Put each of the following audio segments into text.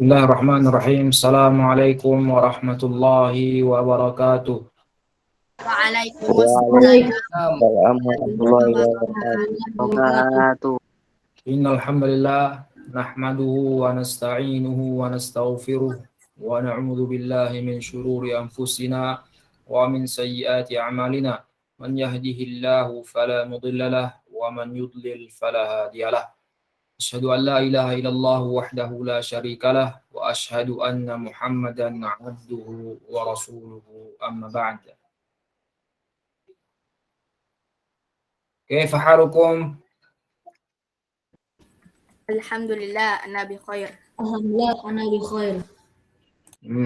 Bismillahirrahmanirrahim. Assalamualaikum warahmatullahi wabarakatuh. Waalaikumsalam warahmatullahi wabarakatuh. Innal hamdalillah nahmaduhu wa nasta'inuhu wa nastaghfiruh wa na'udzu billahi min shururi anfusina wa min sayyiati a'malina. Man yahdihillahu fala mudilla lahu wa man yudlil fala hadiyalah. Asyhadu an la ilaha illallah wahdahu la syarika lah wa asyhadu anna Muhammadan 'abduhu wa rasuluhu amma ba'd. Kaifa halukum? Alhamdulillah, ana bi khair. Alhamdulillah, ana bi khair.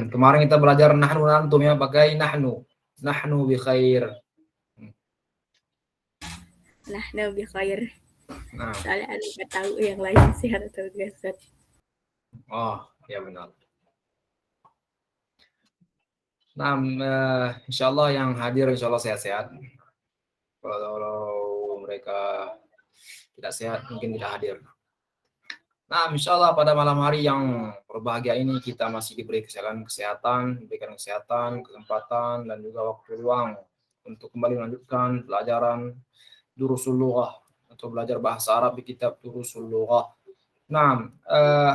Kemarin kita belajar nahnu dan antum ya, pakai nahnu. Nahnu bi khair. Nahnu bi khair. Nah, Soalnya ana nggak tahu yang lain sehat atau enggak, Ustaz. oh, ya benar. Nah, insyaallah yang hadir insyaallah sehat-sehat. Kalau mereka tidak sehat mungkin tidak hadir. Nah, insyaallah pada malam hari yang berbahagia ini kita masih diberi kesehatan, diberikan kesehatan, kesempatan dan juga waktu luang untuk kembali melanjutkan pelajaran Durusul Lughah atau belajar bahasa Arab di kitab Durusul Lughah. Nah,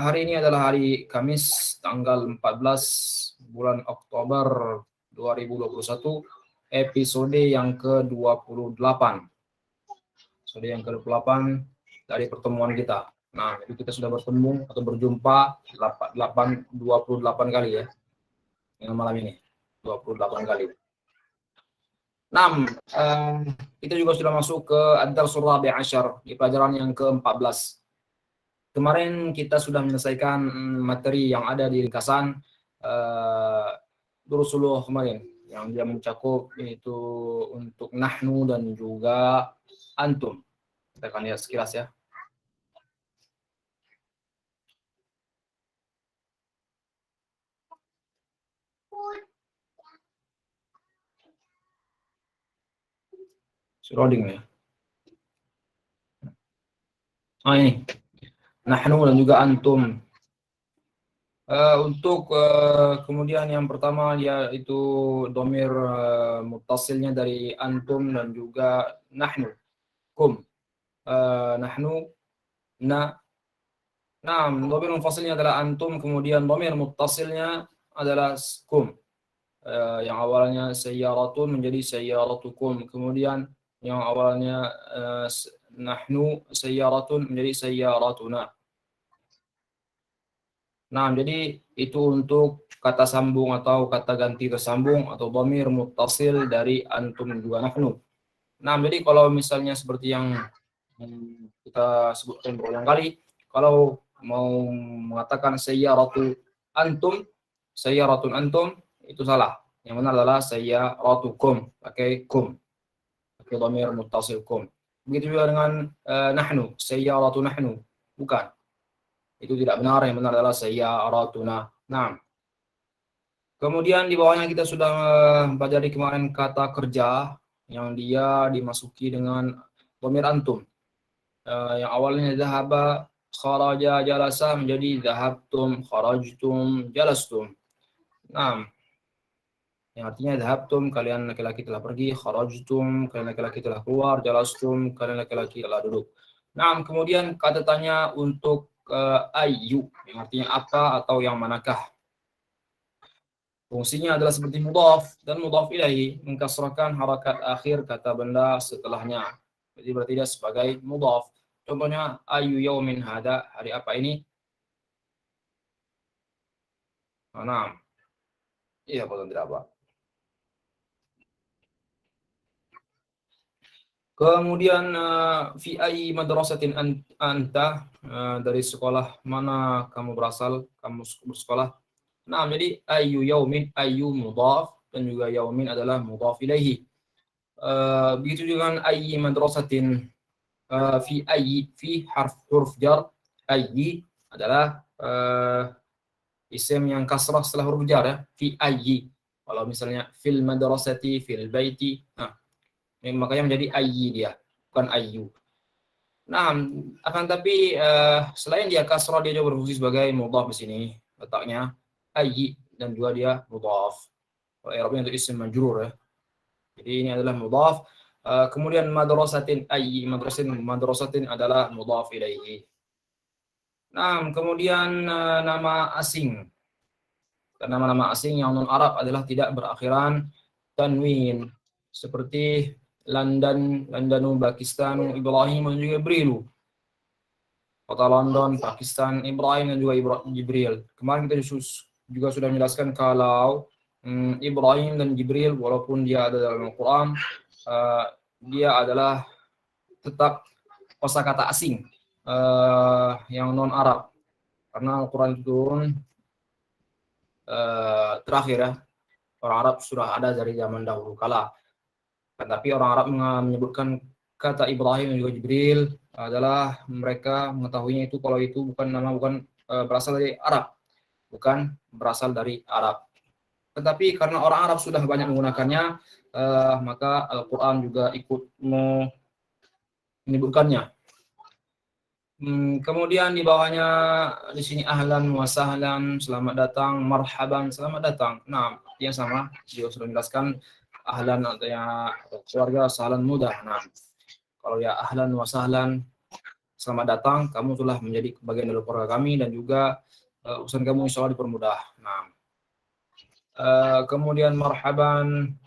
hari ini adalah hari Kamis tanggal 14 bulan Oktober 2021, episode yang ke-28. Episode yang ke-28 dari pertemuan kita. Nah, itu kita sudah bertemu atau berjumpa 28 kali ya. Yang malam ini 28 kali. 6. Kita juga sudah masuk ke Ad-Darsul Rabi' Asyar di pelajaran yang ke-14. Kemarin kita sudah menyelesaikan materi yang ada di ringkasan Durusul kemarin yang dia mencakup yaitu untuk nahnu dan juga antum. Kita akan lihat sekilas ya. Scrolling ya. Ini nahnu dan juga antum. Untuk kemudian yang pertama yaitu domir muttasilnya dari antum dan juga nahnu. Kum. Nahnu, na. Nah, domir munfasilnya adalah antum, kemudian domir muttasilnya adalah kum. Yang awalnya sayyaratun menjadi sayyaratukum, kemudian yang awalnya nahnu sayyaratun menjadi sayyaratuna. Nah, jadi itu untuk kata sambung atau kata ganti tersambung atau dhamir muttasil dari antum juga nahnu. Nah, jadi kalau misalnya seperti yang kita sebutkan berulang kali, kalau mau mengatakan sayyaratun antum itu salah. Yang benar adalah sayyaratukum, pakai kum. Pakai dhamir muttasil kum. Begitu juga dengan nahnu, sayyaratu nahnu. Bukan. Itu tidak benar, yang benar adalah sayyaratuna. Nah. Kemudian di bawahnya kita sudah mempelajari kemarin kata kerja yang dia dimasuki dengan dhamir antum. Yang awalnya dhahaba, kharaja, jalasa menjadi dhahabtum, kharajtum, jalastum. Nah, yang artinya dhahabtum, kalian laki-laki telah pergi, kharajtum, kalian laki-laki telah keluar, jalastum, kalian laki-laki telah duduk. Nah, kemudian kata tanya untuk ayyu, yang artinya apa atau yang manakah. Fungsinya adalah seperti mudhaf dan mudhaf ilaihi, mengkasrahkan harakat akhir kata benda setelahnya. Jadi berarti dia sebagai mudhaf. Contohnya ayu yaumin hada, hari apa ini? Nah, iya betul tidak apa. Kemudian fi ayyi madrasatin anta, dari sekolah mana kamu berasal, kamu bersekolah. Nah, jadi ayu yaumin, ayu mudhaf dan juga yaumin adalah mudhaf ilaihi. Begitu juga dengan ayyi madrasatin, fi ayyi, fi huruf jar, ayyi adalah isim yang kasrah setelah huruf jar ya, fi ayyi. Kalau misalnya fil madrasati, fil baiti, nah makanya menjadi ayyi dia, bukan ayyu. Nah, akan tapi selain dia kasrah, dia juga berfungsi sebagai mudhaf di sini. letaknya ayyi, dan juga dia mudhaf. Kalau i'rabnya untuk isim majrur ya. Jadi ini adalah mudhaf. Kemudian madrasatin ayyi, madrasatin adalah mudhaf ilaihi. Nah, kemudian nama asing. Nama-nama asing yang non Arab adalah tidak berakhiran tanwin, seperti London, Londonu, Pakistan, Ibrahim dan juga Jibril. Kota London, Pakistan, Ibrahim dan juga Jibril. Kemarin kita juga sudah menjelaskan kalau Ibrahim dan Jibril, walaupun dia ada dalam Al-Quran, dia adalah tetap kosakata asing yang non Arab, karena Al-Quran itu turun terakhir ya. Orang Arab sudah ada dari zaman dahulu kala. Tapi orang Arab menyebutkan kata Ibrahim dan juga Jibril adalah mereka mengetahuinya itu kalau itu bukan berasal dari Arab, bukan berasal dari Arab. Tetapi karena orang Arab sudah banyak menggunakannya, maka Al-Quran juga ikut menyebutkannya. Kemudian di bawahnya di sini ahlan wa sahlan, selamat datang, marhaban, selamat datang. Nah, yang sama dia sudah menjelaskan ahlan artinya keluarga, sahlan mudah. Nah, kalau ya ahlan wa sahlan, selamat datang, kamu telah menjadi bagian dari keluarga kami dan juga urusan kamu insya Allah dipermudah. Nah, kemudian marhaban,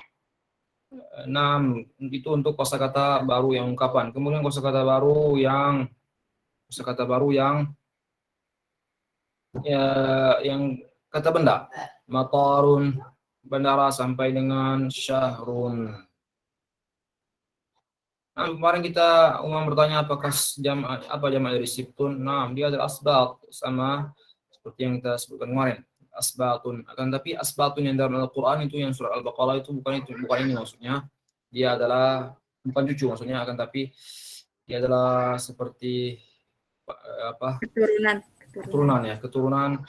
nah itu untuk kosakata baru yang ungkapan. Kemudian kosakata baru yang kata benda, matarun, bandara, sampai dengan syahrun. Nah, kemarin kita bertanya apa jamak dari sibtun. Nah, dia adalah asbat, sama seperti yang kita sebutkan kemarin, asbatun. Akan tapi asbatun yang dalam Al-Quran itu yang surah Al-Baqarah itu bukan ini maksudnya. Dia adalah bukan cucu maksudnya, akan tapi dia adalah seperti keturunan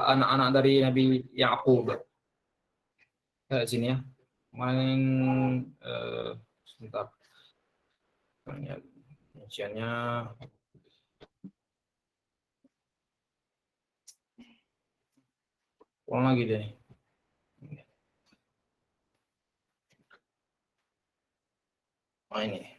anak-anak dari Nabi Yakub. Sini ya, sebentar, rinciannya ulang lagi deh. Ini.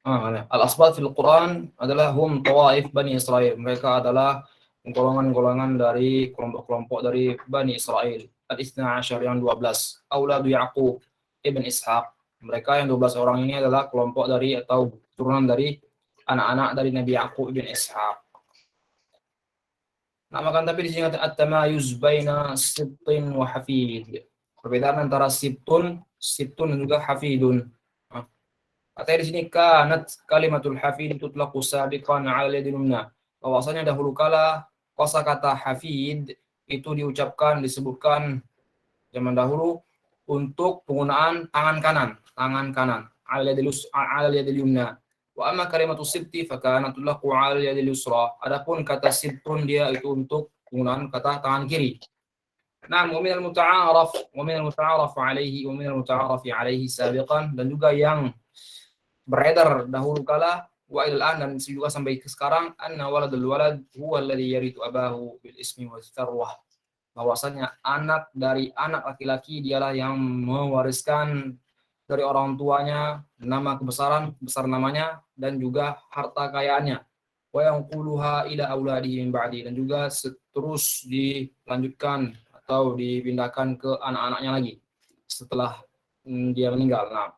Al-asbat fil Quran adalah hum tawaif Bani Israel. Mereka adalah golongan-golongan dari kelompok-kelompok dari Bani Israel. Al-Ithna Asyar yang 12. Auladu Yaqub ibn Ishaq. Mereka yang 12 orang ini adalah kelompok dari atau turunan dari anak-anak dari Nabi Yaqub ibn Ishaq. Nah, maka tapi di sini at-tamayuz baina sibtin wa hafid. Perbedaan antara sibtun dan juga hafidun. Katanya di sini kanat kalimatul hafid tutlaqu sabiqan 'ala al-yadil yumna. Bahwasanya dahulu kala kosakata hafid itu disebutkan zaman dahulu untuk penggunaan tangan kanan 'ala al-yadil yumna. Wa amma kalimatus sibti fa kanat tutlaqu 'ala al-yadil yusra. Adapun kata sibtun dia itu untuk penggunaan kata tangan kiri. Nah, wa min al-muta'araf 'alaihi sabiqan, dan juga yang beredar dahulu kala wa ilal dan juga sampai ke sekarang, anna waladul walad huwa alladhi yarithu abahu bil ismi wa tsarwah. Bahwasanya anak dari anak laki-laki dialah yang mewariskan dari orang tuanya nama besar namanya dan juga harta kekayaannya. Wa yanquluha ila auladihi min ba'di, dan juga terus dilanjutkan atau dipindahkan ke anak-anaknya lagi setelah dia meninggal. Nah,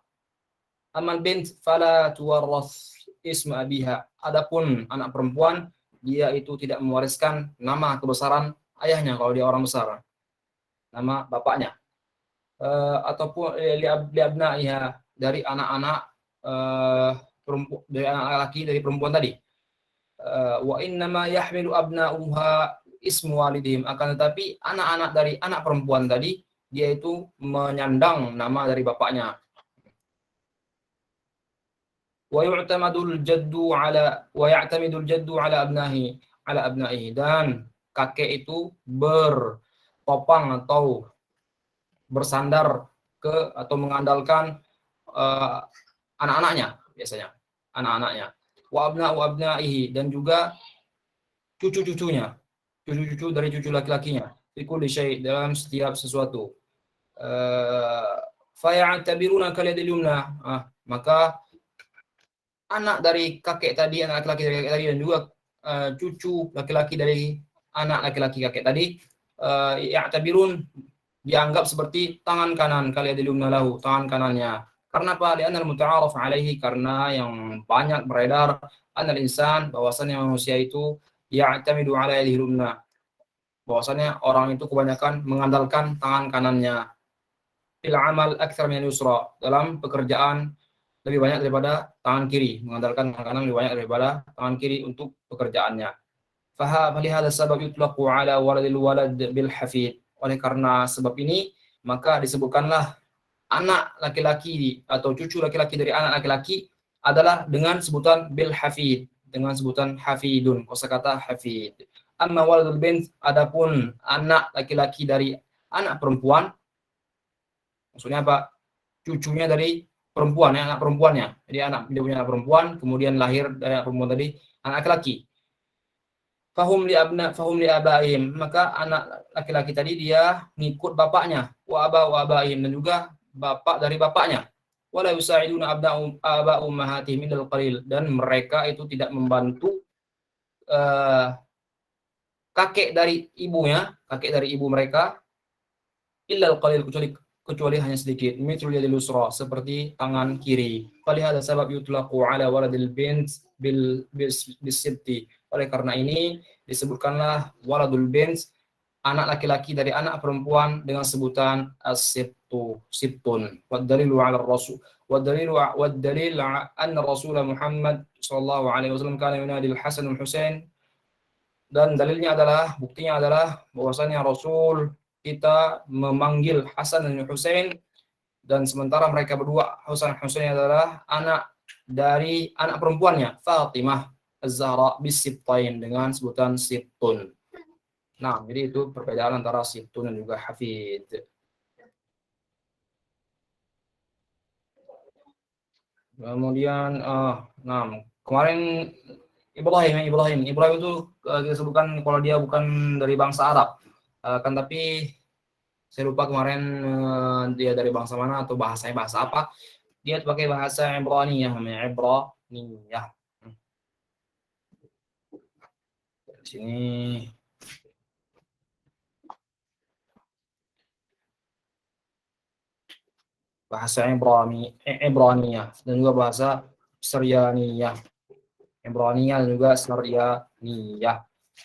amal bint fala tuwarras isma abiha. Adapun anak perempuan, dia itu tidak mewariskan nama kebesaran ayahnya kalau dia orang besar, nama bapaknya. Ataupun liabnaiha, dari anak-anak perempuan, dari anak laki dari perempuan tadi. Wa innama yahmilu abna'uha ismu walidihim. Akan tetapi anak-anak dari anak perempuan tadi, dia itu menyandang nama dari bapaknya. Wa ya'tamadul jaddu ala abnahi, dan kakek itu bertopang atau bersandar ke atau mengandalkan anak-anaknya biasanya, anak-anaknya. Wa abnaihi, dan juga cucu-cucunya, cucu-cucu dari cucu laki-lakinya. Fi kulli syai', dalam setiap sesuatu. Faya'tabiruna kaliyadil yumna. Maka anak dari kakek tadi, anak laki-laki dari kakek tadi, dan juga cucu laki-laki dari anak laki-laki kakek tadi, ya'tabirun, dianggap seperti tangan kanan kaliyadil yumna lahu, tangan kanannya. Karena apa? Li'anna al-muta'araf alaihi, karena yang banyak beredar anal insan, bahwasannya manusia itu ya'tamidu ala yadihi yumna, bahwasannya orang itu kebanyakan mengandalkan tangan kanannya. Fil amal aktsar min yusra, dalam pekerjaan lebih banyak daripada tangan kiri, mengandalkan tangan kanan lebih banyak daripada tangan kiri untuk pekerjaannya. Falihada sabab yutlaqu ala waladil walad bil hafid. Oleh karena sebab ini, maka disebutkanlah anak laki-laki atau cucu laki-laki dari anak laki-laki adalah dengan sebutan bil hafid, dengan sebutan hafidun, kosakata hafid. Amma waladul bint, adapun anak laki-laki dari anak perempuan, maksudnya apa? Cucunya dari perempuan, ya, anak perempuannya. Jadi dia punya anak perempuan, kemudian lahir dari anak perempuan tadi anak laki-laki. Fahum li abaihim, maka anak laki-laki tadi dia ngikut bapaknya, wa abaihim, dan juga bapak dari bapaknya. Wala yusaiduna aba ummahatihim illal qalil, dan mereka itu tidak membantu kakek dari ibunya, kakek dari ibu mereka, illal qalil, kecuali hanya sedikit. Mithlul yadil yusra, seperti tangan kiri. Falihada sabab yutlaqu ala waladil bint bisibti. Oleh karena ini disebutkanlah waladul bint, anak laki-laki dari anak perempuan, dengan sebutan as-sibtu, sibtun. Wad dalilu ala rasul, wad dalil anna Rasul Muhammad sallallahu alaihi wasallam kana yunadi al-Hasan wal Husain, dan dalilnya adalah, buktinya adalah bahwasanya Rasul kita memanggil Hasan dan Husain, dan sementara mereka berdua, Hasan dan Husain, adalah anak dari anak perempuannya Fatimah Az-Zahra bisibtain, dengan sebutan sibtun. Nah, jadi itu perbedaan antara sibtun dan juga hafid. Kemudian kemarin Ibrahim itu disebutkan kalau dia bukan dari bangsa Arab, kan, tapi saya lupa kemarin dia dari bangsa mana atau bahasanya bahasa apa. Dia pakai bahasa Ibraniyah, namanya Ibraniyah. Di sini bahasa Ibraniyah dan juga bahasa Siryaniyah. Ibraniyah dan juga Siryaniyah.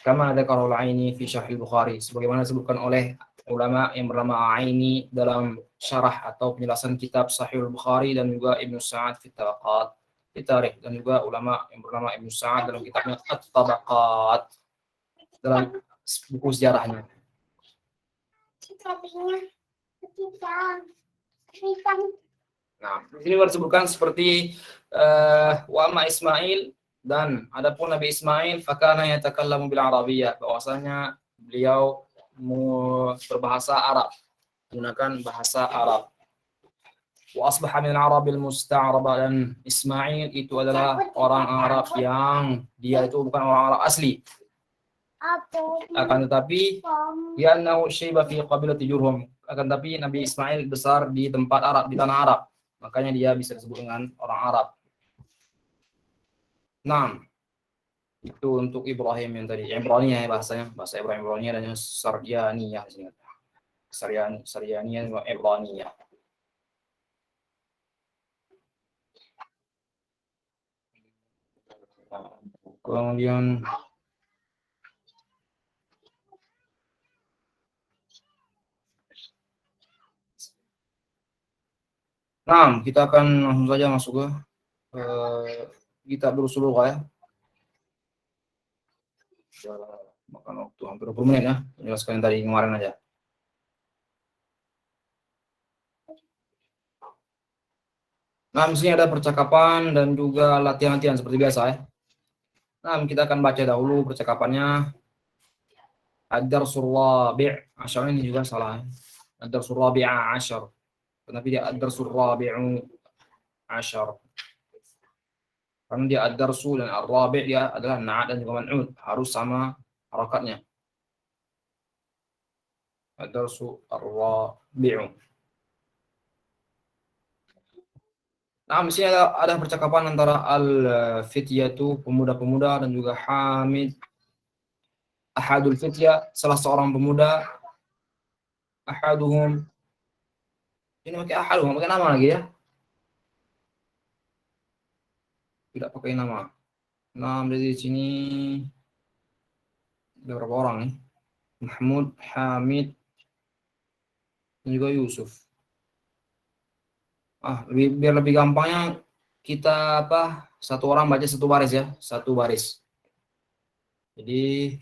Kama dzakara al-Aini fi Syarh al-Bukhari, sebagaimana disebutkan oleh ulama yang bernama Aini dalam syarah atau penjelasan kitab Sahih al-Bukhari, dan juga Ibnu Sa'ad fi Tabaqat fi Tarikh, dan juga ulama yang bernama Ibnu Sa'ad dalam kitabnya At-Tabaqat, dalam buku sejarahnya. Nah, di sini disebutkan seperti wa amma Ismail, dan adapun Nabi Ismail fakana yatakallamu bil Arabiyyah, bahwasanya beliau berbahasa Arab, menggunakan bahasa Arab. Wa asbaha min al-Arabil musta'raba, dan Ismail itu adalah orang Arab yang dia itu bukan orang Arab asli. Akan tetapi ya annahu syaiba fi qabilati Jurhum, akan tetapi Nabi Ismail besar di tempat Arab, di tanah Arab, makanya dia bisa disebut dengan orang Arab. Nah, itu untuk Ibrahim yang tadi. Ibraniyah ya bahasanya, bahasa Ibrahim Ibraniyah, dan Siryaniyah di sini. Siryaniyah dan Ibraniyah. Kemudian kita akan langsung saja masuk ke kitab Durusul Lughah, ya. Makan waktu hampir 20 menit, ya. Menjelaskan yang tadi kemarin aja. Nah, misalnya ada percakapan dan juga latihan-latihan seperti biasa, ya. Nah, kita akan baca dahulu percakapannya. Ad-Darsul Rabi' Asyar, ini juga salah. Ad-Darsul Rabi'a Asyar. Tapi dia Ad-Darsul Rabi'u ashar. Karena dia ad-darsu dan ar-rabi' dia adalah na'at dan juga man'ud, harus sama harakatnya. Ad-darsu ar-rabi'u. Nah, di sini ada percakapan antara al-fityatu, pemuda-pemuda, dan juga Hamid, ahadul fityah, salah seorang pemuda, ahaduhum. Ini pakai ahaduhum, pakai nama lagi ya? Tidak pakai nama. Nah, dari sini ada berapa orang nih? Mahmud, Hamid, dan juga Yusuf. Biar lebih gampangnya kita satu orang baca satu baris ya, satu baris. Jadi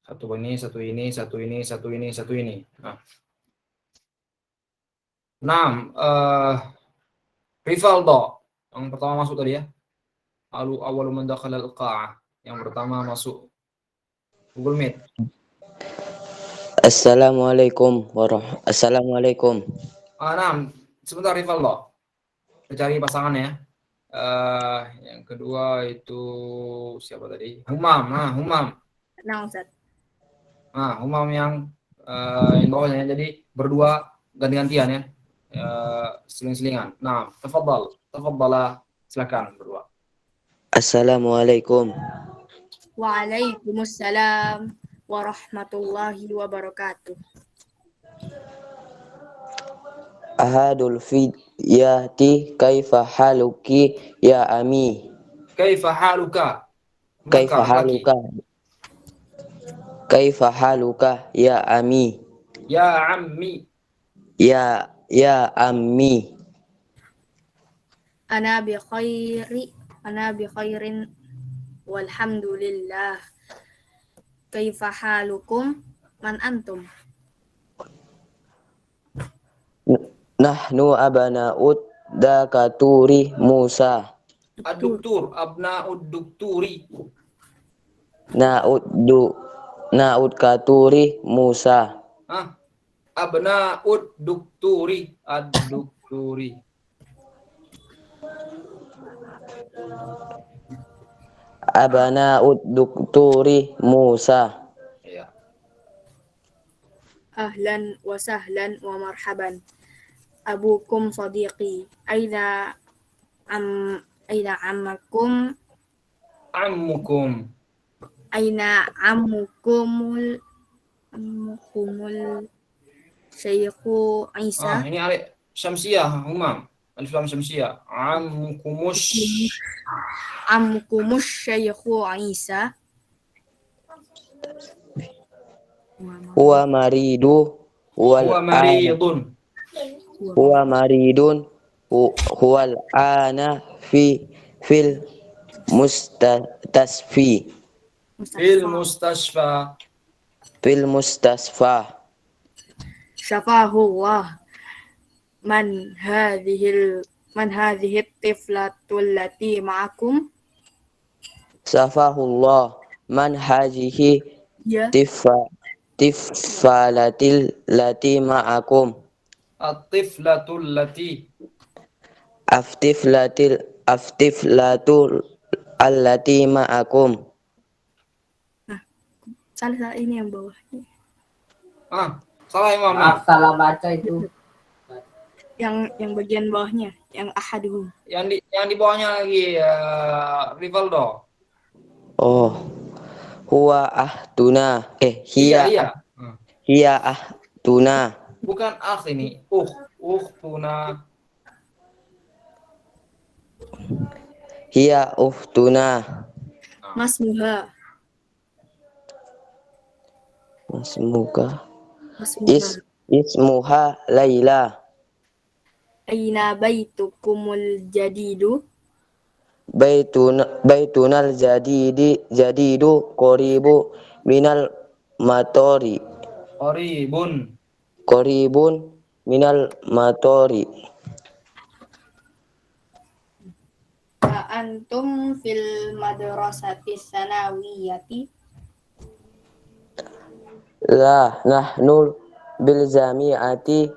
satu ini, satu ini, satu ini, satu ini, satu ini. Nah, Rivaldo yang pertama masuk tadi ya. Awalu man dakhala al-qa'ah, yang pertama masuk Google Meet. Assalamualaikum. Nah, sebentar Rivaldo. Kita cari pasangannya ya. Yang kedua itu siapa tadi? Humam. Humam. Nah, Ustaz. Humam yang bawahnya, jadi berdua ganti-gantian ya. Seling-selingan. Nah, tafadhal, silakan berdua. Assalamualaikum. Waalaikumsalam warahmatullahi wabarakatuh. Ahadul fidyati kaifa haluki ya ami. Kaifa haluka? Kaifa haluka? Kaifa haluka ya ami. Ya ammi. Ya ammi. Ana bi khairin walhamdulillah. Kaifa halukum? Man antum? Nahnu abana'ud dakaturi Musa. Ad-duktur, abna'ud dukturi. Na'ud katuri Musa. Abna'ud dukturi, ad-dukturi. Abana'ud dukturi Musa. Ya. Ahlan wa sahlan wa marhaban. Abukum sadiqi. Aina ammukum? Aina ammukumul Syekhu Isa? Ini alif syamsiyah, Humam. Alif lam syamsiyah. Ammukumus Syekhu Isa? Huwa maridun. Huwal ana fil mustasfi. Fil mustasfa. Syafahullah. Man hadhihi tiflatul lati ma'akum? Syafahullah. Man hadhihi Ya. tifalatil lati ma'akum. At-tiflatul lati. Aftiflatul allati ma'akum. Salah ini yang bawahnya. Salah Imam. Salah baca itu. Yang bagian bawahnya, yang ahaduhum. Yang di bawahnya lagi Rivaldo. Oh. Huwa ahtuna. Hiya ahtuna. Bukan ini. Tuna. Hiya uhtuna. Masmuha. Ismuha Laila. Aina baitukumul jadidu? Baitunal jadidu qoribu minal matori. Qoribun minal matori. Antum fil madrasati sanawiyati? La nahnu bil jami'ati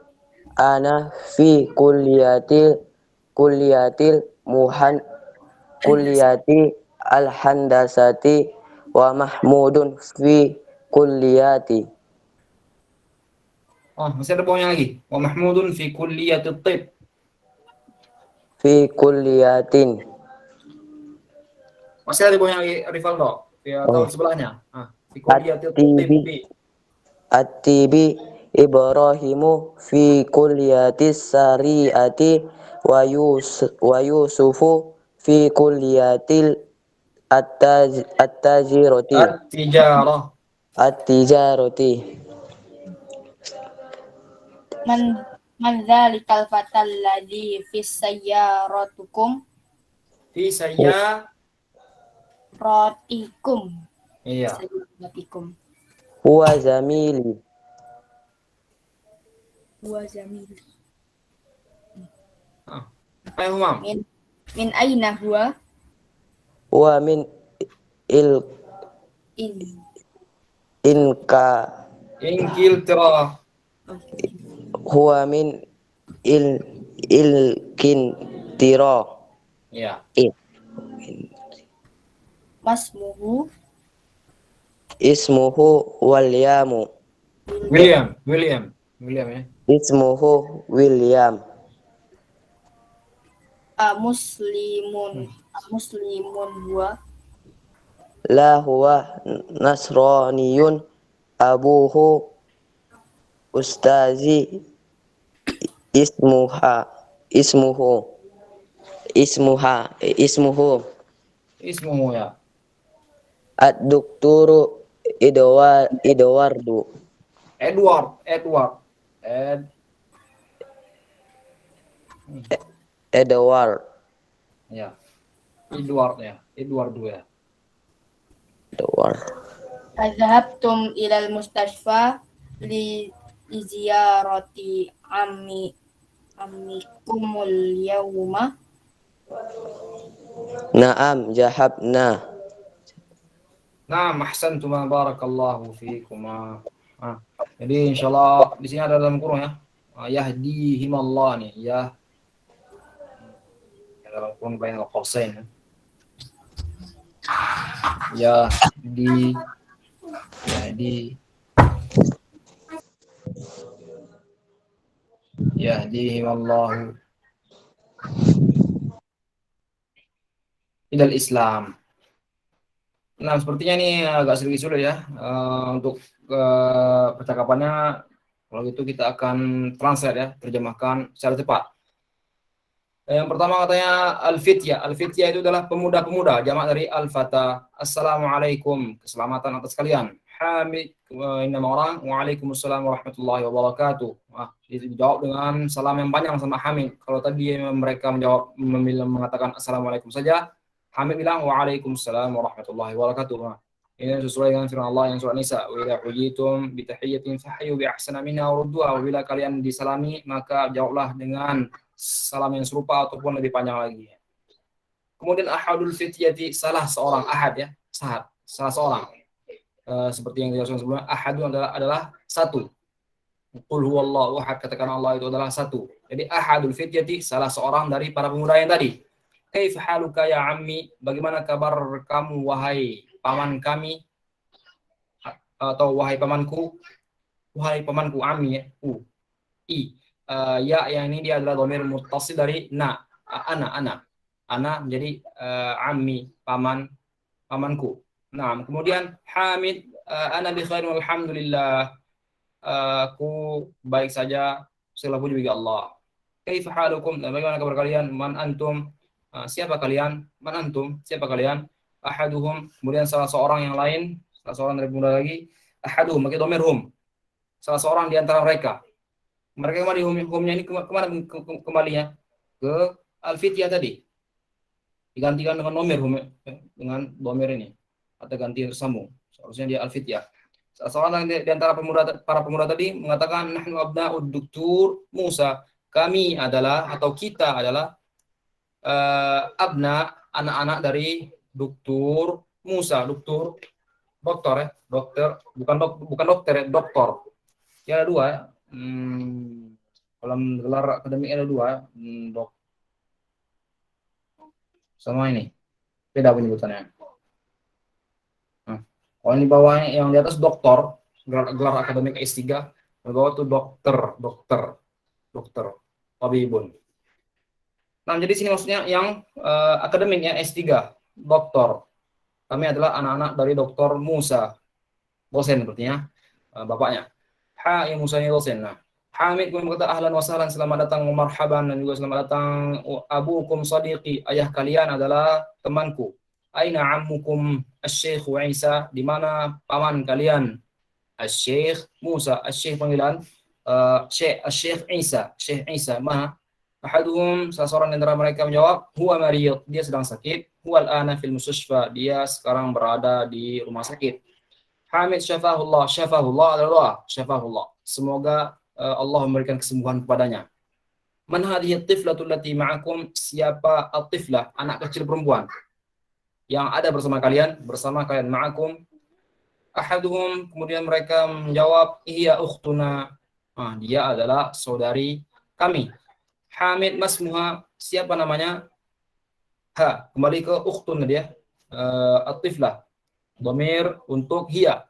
ana fi kulliyatil kulliyati al handasati wa Mahmudun fi kulliyati. Oh, masih ada bawahnya lagi. Wa Mahmudun fi kulliyatit tib. Fi kulliyatin. Masih ada bawahnya lagi, Rivaldo. Ya, atau di sebelahnya. Fi kulliyatit At-tibi tibbi. At-tibi Ibrahimu fi kulliyatis sariati wa Yusufu fi kulliyatil at-tajirati At-tijarah. at-tijarati. Man dzalikal fatal ladzi fis sayyaratukum Fi sayya. rotikum. Iya. Sayyaratikum. Huwa zamili Wa zamil. Ayo, Humam. Min aina huwa? huwa min il In. inka Ingilterra. huwa min ilkintira Iya. Masmuhu ismuhu Walyamu William ya. ismuhu William muslimun huwa la huwa nasraniyun abuhu ustazi ismuhu Ismuhu ya. ad-dukturu Edwardu Edward. Edward Ya. Edward ya. Edwardu ya. Adhabtum ilal mustashfa li ziyarati amikumul yawma. Naam jahabna Nah, ahsantum, barakallahu fiikum. Jadi insyaallah di sini ada dalam kurung ya. Yahdihimallah nih, ya. Dalam kurung bainal qausain. Yahdi Yahdihimallahu ilal Islam. Nah, sepertinya ini agak sedikit sulit ya untuk percakapannya. Kalau gitu kita akan translate ya, terjemahkan secara cepat. Yang pertama katanya al-fityah. Al-fityah itu adalah pemuda-pemuda, jamak dari al-fata. Assalamualaikum, keselamatan atas kalian. Hamid, nama orang, waalaikumsalam warahmatullahi wabarakatuh. Dijawab dengan salam yang panjang sama Hamid. Kalau tadi mereka mengatakan assalamualaikum saja, Hamid bilang waalaikumsalam warahmatullahi wabarakatuh. Ini sesuai dengan firman Allah yang surat Nisa, wa idza huyitum bi tahiyyatin fahayyu bi ahsana minha aw rudduha. Bila kalian disalami, maka jawablah dengan salam yang serupa ataupun lebih panjang lagi. Kemudian ahadul fityati, salah seorang, ahad ya, salah seorang. Seperti yang dijelaskan sebelumnya, ahadun adalah satu. Qul huwallahu ahad, katakan Allah itu adalah satu. Jadi ahadul fityati, salah seorang dari para pemuda yang tadi. Kaif haluka ya ammi, bagaimana kabar kamu wahai paman kami, atau wahai pamanku ammi ya, ya yang ini dia adalah dhamir muttasil dari ana menjadi ammi, pamanku. Nah, kemudian Hamid, ana bi khairin walhamdulillah, aku baik saja, segala puji bagi Allah. Kaifa halukum, bagaimana kabar kalian? Man antum, siapa kalian? Man antum, siapa kalian? Ahaduhum, kemudian salah seorang yang lain, salah seorang dari pemuda lagi, ahaduhum pakai dhamir hum, salah seorang di antara mereka. Mereka kembali humnya ini kemana kembalinya? Ke al-fityah tadi. Digantikan dengan dhamir hum, dengan dhamir ini. Atau ganti tersambung. Seharusnya dia al-fityah. Salah seorang di antara para pemuda tadi mengatakan nahnu abna'ud doktor Musa. Kami adalah, atau kita adalah abna, anak-anak dari doktor Musa. Doktor ya, dokter, bukan dokter ya, doktor. Ya ada dua ya. Dalam gelar akademik ada dua ya. Dok sama ini. Beda penyebutannya. Nah, kalau ini bawahnya yang di atas doktor, gelar akademik S3, di bawah itu dokter, tabibun. Nah, jadi sini maksudnya yang akademiknya S3, doktor. Kami adalah anak-anak dari Dr. Musa, dosen sepertinya, bapaknya. Yang Musa ini dosen. Nah, Hamid kemudian berkata ahlan wa sahlan, selamat datang wa marhaban, dan juga selamat datang abukum sadiqi, ayah kalian adalah temanku. Aina ammukum asy-syekh Isa, di mana paman kalian? Asy-syekh Musa, asy-syekh panggilan Syekh Isa, Syekh Isa mana? Ahaduhum, salah seorang di antara mereka menjawab, huwa mariyad, dia sedang sakit, huwa al-ana fil mustasfa, dia sekarang berada di rumah sakit. Hamid syafahullah adalah doa, syafahullah. Semoga Allah memberikan kesembuhan kepadanya. Man hadhihi at-tiflatu allati ma'akum, siapa at-tiflah, anak kecil perempuan yang ada bersama kalian, ma'akum. Ahaduhum, kemudian mereka menjawab, iya ukhtuna, dia adalah saudari kami. Hamid masmuha, siapa namanya? Kembali ke ukhtun dia, at-tiflah, dhamir untuk hiya.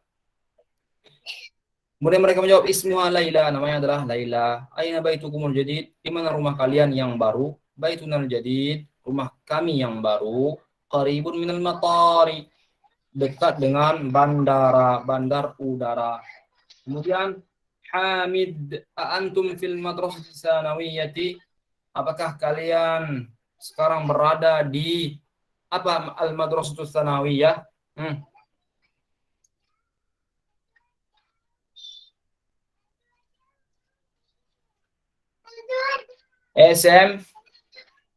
Kemudian mereka menjawab ismuha Laila, namanya adalah Laila. Aina baitukumul jadid, di mana rumah kalian yang baru? Baitunal jadid, rumah kami yang baru. Qaribun minal matari, dekat dengan bandar udara. Kemudian Hamid, antum fil madrasati tsanawiyati, apakah kalian sekarang berada di apa al madrasatu tsanawiyah?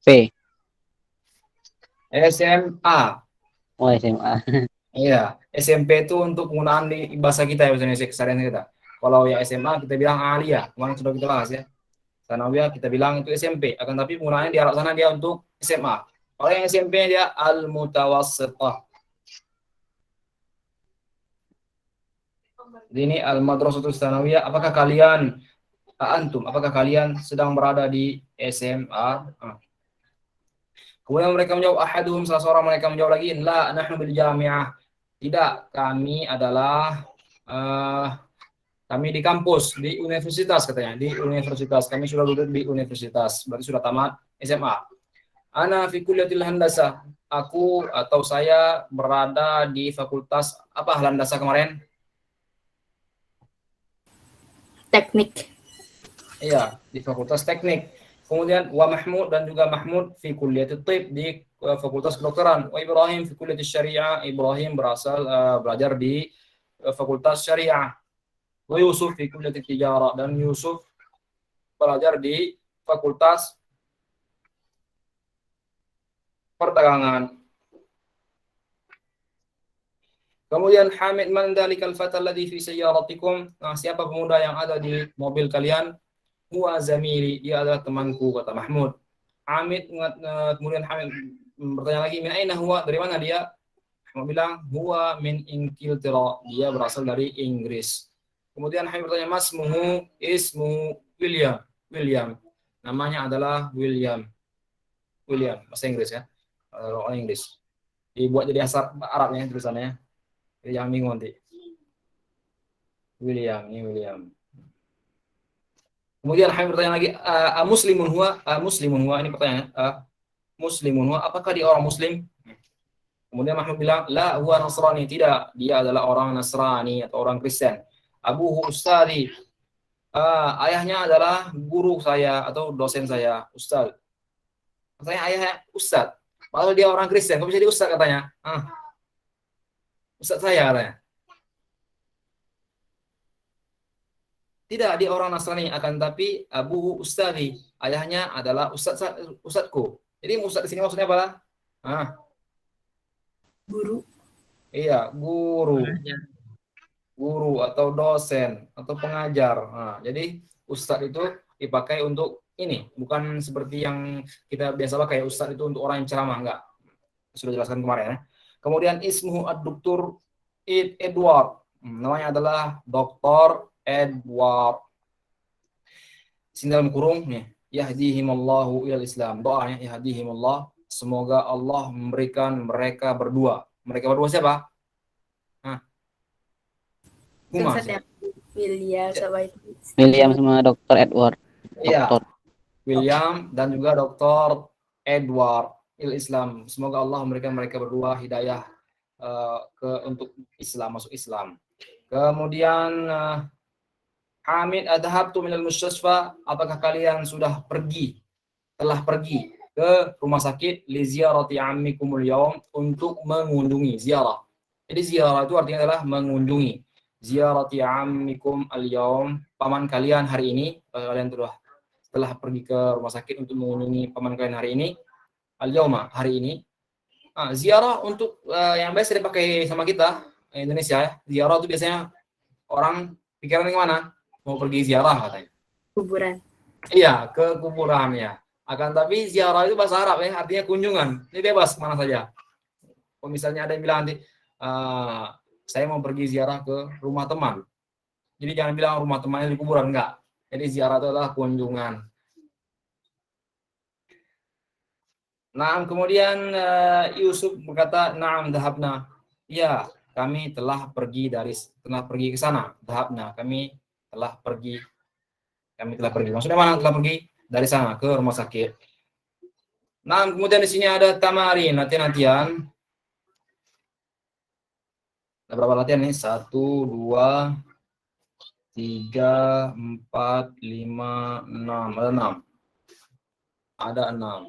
P. SMA. Oh, SMA. Iya, SMP itu untuk penggunaan di bahasa kita ya, bahasa keseharian kita. Kalau yang SMA kita bilang aliyah, kemarin sudah kita bahas ya. Sanawiyah kita bilang itu SMP, akan tapi penggunaannya di Arab sana dia untuk SMA. Kalau yang SMP dia al-mutawassithah. Ini al-madrasatus tsanawiyah. Apakah kalian sedang berada di SMA? Kemudian mereka menjawab, ahaduhum, salah seorang mereka menjawab lagi, la nahnu bil jami'ah. Tidak, kami adalah kami di kampus, di universitas katanya, di universitas. Kami sudah duduk di universitas, berarti sudah tamat SMA. Ana fi kulliyatil handasah. Aku atau saya berada di fakultas apa handasah kemarin? Teknik. Iya, di fakultas teknik. Kemudian wa Mahmud, dan juga Mahmud fi kulliyatit thib, di fakultas kedokteran. Wa Ibrahim fi kulliyatis syariah, Ibrahim belajar di fakultas syariah. Wa Yusuf fi kulliyatit tijarah, dan Yusuf belajar di fakultas perdagangan. Kemudian Hamid, man dalikal fata alladhi fi sayyaratikum, siapa pemuda yang ada di mobil kalian? Huwa zamili, dia adalah temanku, kata Mahmud. Hamid, kemudian Hamid bertanya lagi, min aina huwa, dari mana dia? Hamid bilang, huwa min Ingiltera, dia berasal dari Inggris. Kemudian Hamid bertanya, masmuhu, ismu William, namanya adalah William, bahasa Inggris ya, orang Inggris. Dibuat jadi asal Arabnya tulisannya, jadi jangan bingung nanti. William. Kemudian Hamid bertanya lagi, muslimun huwa, ini pertanyaan, muslimun huwa, apakah dia orang muslim? Kemudian Mahmud bilang, la huwa nasrani, tidak, dia adalah orang Nasrani atau orang Kristen. Abuhu ustadi, ayahnya adalah guru saya atau dosen saya, ustaz. Katanya ayahnya ustaz, padahal dia orang Kristen, kok bisa jadi ustaz katanya? Ustaz saya katanya. Tidak, dia orang Nasrani, akan tapi abuhu ustadi, ayahnya adalah ustadku. Jadi ustad di sini maksudnya apa? Guru. Iya, guru atau dosen atau pengajar. Jadi ustad itu dipakai untuk ini, bukan seperti yang kita biasa pakai ustad itu untuk orang yang ceramah, enggak. Sudah jelaskan kemarin ya. Kemudian ismuhu ad-doktor Edward, namanya adalah Dr. Edward. Sini dalam kurung nih, yahdihimallahu ilal Islam. Doanya yahdihimullah, semoga Allah memberikan mereka berdua. Mereka berdua siapa? Hah? Itu Huma Ustaz siapa? yang William sama itu. William sama Dr. Edward. Iya, Dokter. William dan juga Dr. Edward il Islam. Semoga Allah memberikan mereka berdua hidayah untuk Islam, masuk Islam. Kemudian Hamid, adhabtu minal mustasfa, apakah kalian telah pergi ke rumah sakit li ziyarati ammikumul yaum, untuk mengunjungi ziarah. Jadi ziarah itu artinya adalah mengunjungi. Ziyarati ammikum al yaum, paman kalian hari ini, kalian telah pergi ke rumah sakit untuk mengunjungi paman kalian hari ini. Al yauma, hari ini. Ziarah untuk yang biasa dipakai sama kita Indonesia ya. Ziarah itu biasanya orang pikiran yang mana? Mau pergi ziarah katanya. Kuburan. Iya, ke kuburan ya. Akan tapi ziarah itu bahasa Arab ya, artinya kunjungan. Ini bebas kemana saja. Kalau misalnya ada yang bilang nanti, saya mau pergi ziarah ke rumah teman. Jadi jangan bilang rumah temannya di kuburan, enggak. Jadi ziarah itu adalah kunjungan. Nah, kemudian Yusuf berkata, "Na'am dhahabna." Ya, kami telah pergi ke sana. Dhahabna, kami telah pergi. Maksudnya mana telah pergi? Dari sana ke rumah sakit. Nah, kemudian di sini ada tamarin, latihan-latihan. Ada berapa latihan nih? 1, 2, 3, 4, 5, 6. Ada 6. Ada 6.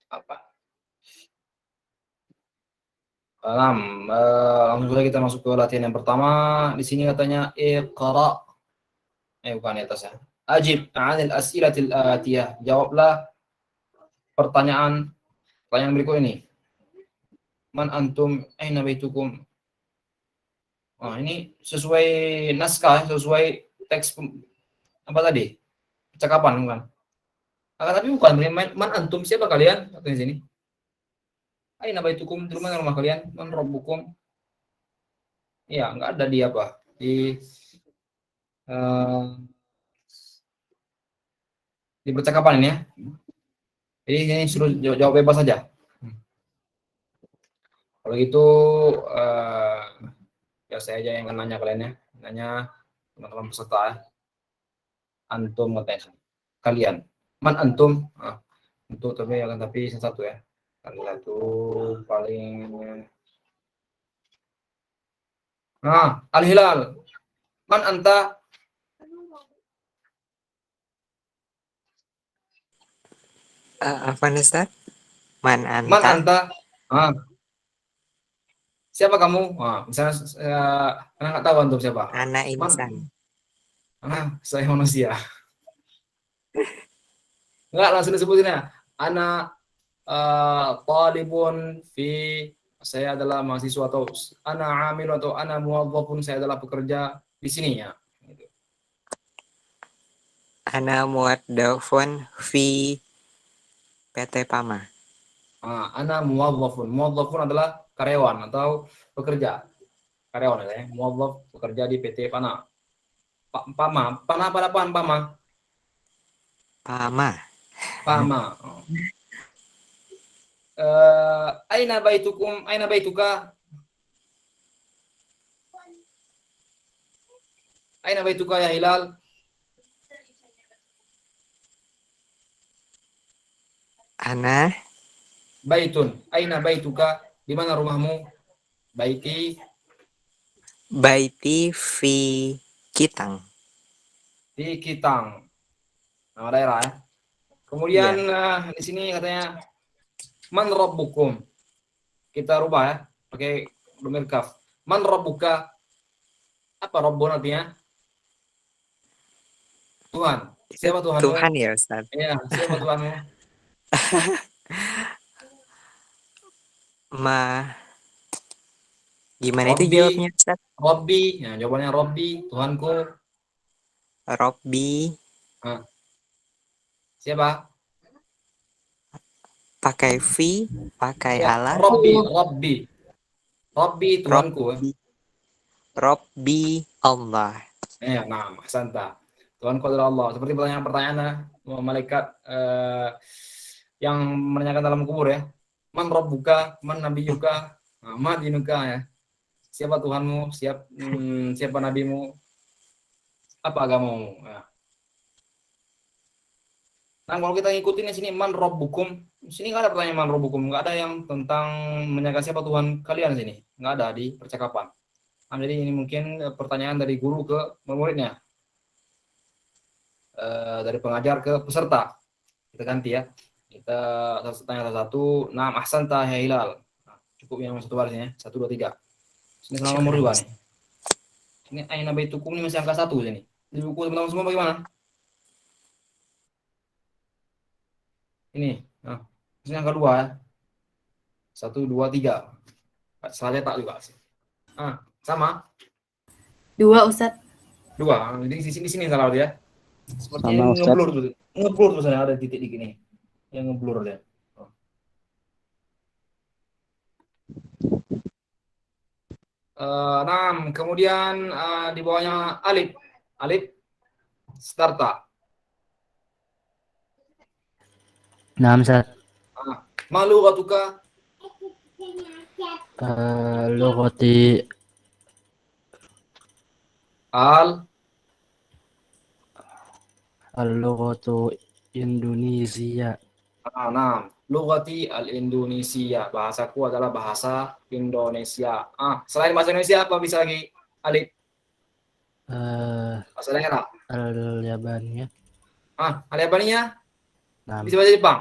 Apa? 6. Langsung saja kita masuk ke latihan yang pertama. Di sini katanya iqra. Bukan di atas ya. Ajib 'anil as'ilatil atiyah. Jawablah pertanyaan berikut ini. Man antum, aina baitukum? Ini sesuai naskah, sesuai teks apa tadi? Percakapan bukan? Tapi bukan man antum, siapa kalian? Atau di sini. Aina baitukum, di mana rumah kalian? Man rabbukum? Iya, enggak ada di apa? Di percakapan ini ya. Jadi ini suruh jawab bebas saja. Kalau gitu ya saya aja yang akan nanya kalian ya. Nanya teman-teman peserta ya. Antum katanya. Kalian. Man antum? Untuk tapi satu ya. Kalian tuh paling Al-Hilal. Man anta? Apa nih Ustaz? Man Man anta? anta? Siapa kamu? Misalnya karena nggak tahu antum siapa. Ana insan. Saya manusia. Enggak, langsung disebutin ya. Ana talibun fi, saya adalah mahasiswa, atau ana amil, atau ana muwazzafun, saya adalah pekerja di sini ya. Ana muwaddafun fi PT Pama. Ana muwazzafun. Muwazzafun adalah karyawan atau pekerja. Karyawan ya. Muwazzaf, bekerja di PT Pana. Pama. Pana apa apaan Pama? Pama. Pama. Aina baitukum? Aina baituka? Aina baituka ya Hilal? Ana Baitun. Aina baituka? Di mana rumahmu? Baiti fi Kitang. di Kitang. Nama daerah ya. Kemudian di sini katanya man rabbukum. Kita rubah ya, pakai domir kaf. Man rabbuka? Apa rabbun artinya? Tuhan. Siapa Tuhanmu? Tuhan ya Ustaz. Iya, siapa Tuhanmu? Gimana itu Robbi. jawabnya Ustaz? Robbi. Ya, jawabannya Robbi, Tuhanku. Robbi. Siapa? Pakai fi, pakai Ya, Allah. Robbi, Tuhanku. Robbi. Robbi Allah. Nah, ahsanta. Tuhanku adalah Allah. Seperti pertanyaan malaikat yang menanyakan dalam kubur ya. Man rabbuka, man nabiyuka, ma dinuka ya. Siapa Tuhanmu, siapa nabimu, apa agamamu. Ya. Nah, kalau kita ngikutin di sini man rabbukum, di sini nggak ada pertanyaan man rabbukum, nggak ada yang tentang menanyakan siapa Tuhan kalian di sini, nggak ada di percakapan. Nah, jadi ini mungkin pertanyaan dari guru ke muridnya, dari pengajar ke peserta. Kita ganti ya. Kita tanya satu-satu. Nah, ahsanta ya Hilal. Nah, cukup yang satu barisnya, 1, 2, 3. Sini sama nomor 2 nih. Ini aina baitukum ini masih angka 1 sini. Di buku teman-teman semua bagaimana? Ini. Nah, sini angka 2 ya. 1, 2, 3. Salah cetak juga. Ah, sama. 2 Ustadz. 2. Jadi di sini salah dia. Seperti Sama, Ustaz. ngeblur tuh sana ada titik di gini. Yang ngeblur dia. Nah, kemudian di bawahnya alif. Alif starta. Naam, Ustaz. Malu katuka Lughati al al-lughatu Indonesia. nah, lugati al-Indonesia. Bahasaku adalah bahasa Indonesia. Selain bahasa Indonesia apa bisa lagi? Alif. Bahasa daerah. Al-Yabaniyah. Al-Yabaniyah Naam. bisa bahasa Jepang.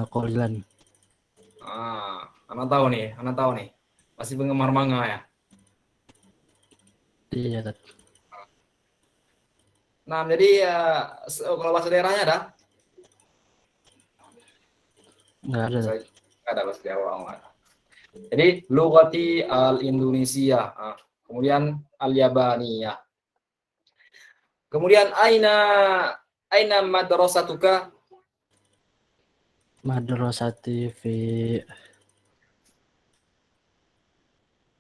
Qalilan. Anak tahu nih. Masih penggemar manga ya. Iya, Ustaz. Nah, jadi kalau bahasa daerahnya ada? Enggak ada, Ustaz. Nggak ada bahasa Jawa. Nggak ada. Jadi lugati al-Indonesia. Kemudian al-Yabaniyah. Kemudian aina madrasatuka? Madrasati fi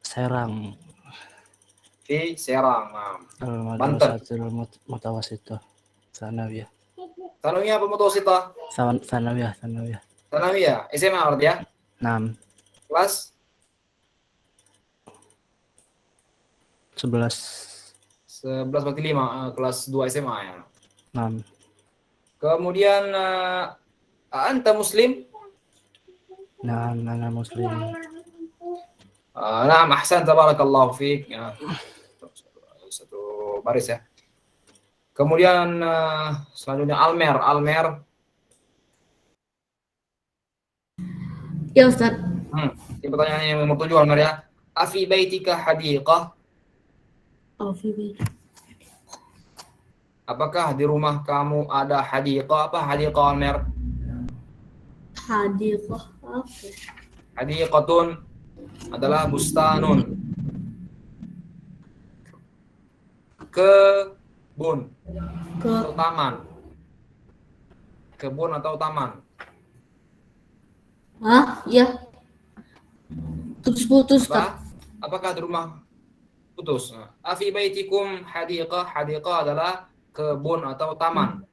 Serang. Di Serang. Al-Madrasatul Mutawassithah. Sanawiyah. Tanawiyah apa mutawasithah? Sanawiyah. Tanawiyah, SMA berarti ya? Naam. Kelas 11. 11 berarti 5, kelas 2 SMA ya. Naam. Kemudian anta muslim? Naam, ana muslim. Nah, ahsan tabarakallahu fiik. Ya. Satu baris ya. Kemudian selanjutnya Almer. Ya Ustadz. Ini pertanyaan yang nomor 7 Almer ya. Afi baitika hadiqah? Apakah di rumah kamu ada hadiqah? Apa hadiqah Almer? Hadiqah apa? Hadiqatun adalah bustanun. Kebun atau taman. Kebun atau taman. Ya. Putus-putus Ustadz. Apakah di rumah putus? Afi baitikum hadiqah. Hadiqah adalah kebun atau taman.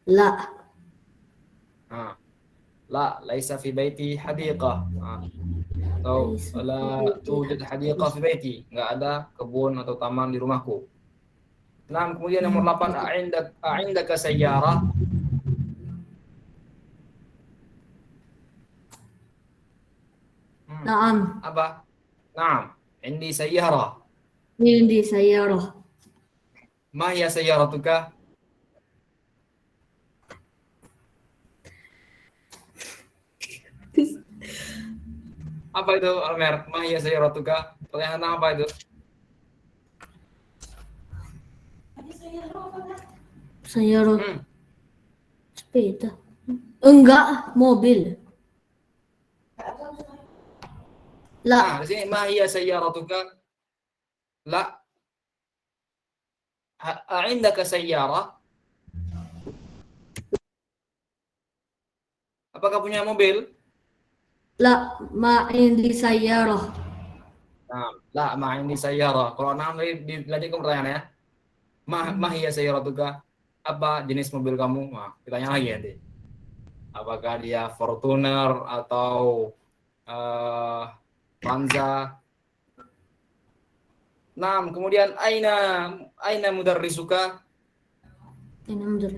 La. La, laisa fi baiti hadiqah. Atau la tujad hadiqah fi baiti. Enggak ada kebun atau taman di rumahku. Nah, kemudian nomor 8, a'indaka sayyarah? Naam. Apa? Naam, indi sayyarah. Indi sayyarah. Ma hiya sayyaratuka? Apa itu Almer? Ma hiya sayyaratuka? Pertanyaan apa itu? Sayyarah. Sepeda. Enggak, mobil. La. Di sini ma hiya sayyaratuka? La. A'indaka sayyarah? Apakah punya mobil? La, ma indi sayyarah. Nah, la ma indi sayyarah. Kalau nam dilanjutkan pertanyaannya, ma hiya sayyaratuka? Apa jenis mobil kamu? Nah, kita tanya lagi nanti. Apakah dia Fortuner atau Panza? Nah, kemudian aina mudarrisuka? Ini mudah.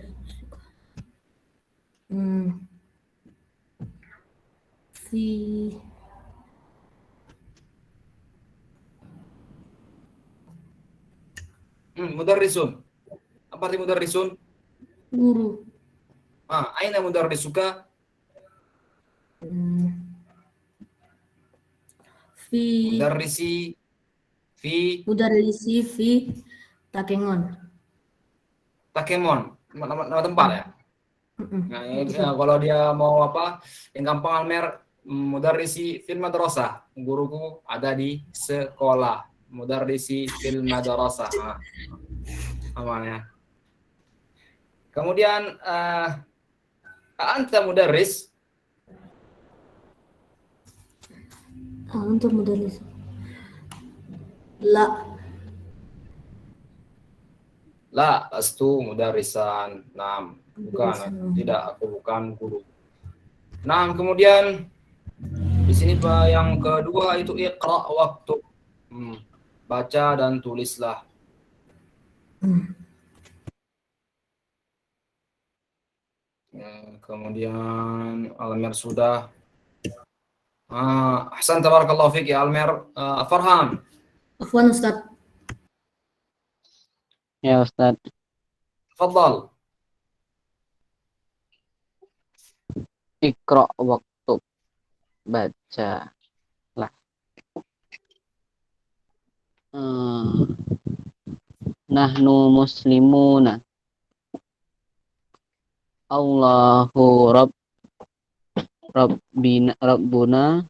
Fi Mudarrisun. Apa arti mudarrisun? guru. Aina mudarrisuka? Fi Mudarrisi fi mudarrisi fi Takengon. Takemon. Nama tempat ya? Nah, Betul. kalau dia mau apa? Yang gampang Almer, mudarrisi fil madrasah. Guruku ada di sekolah. Mudarrisi fil madrasah. Nah, aman ya. Kemudian anta mudarris? Untuk mudarris. La. La, astu mudarrisan. Nah, bukan. Tidak, aku bukan guru. Nah, kemudian di sini yang kedua itu iqra waktu. Baca dan tulislah. Kemudian Almer sudah. Ahsan tabarakallahu fiik ya Almer. Farhan. Afwan Ustaz. Ya Ustaz. Tafadhal. Iqra waktu baca lah. Nahnu muslimuna. Allahu Rabbuna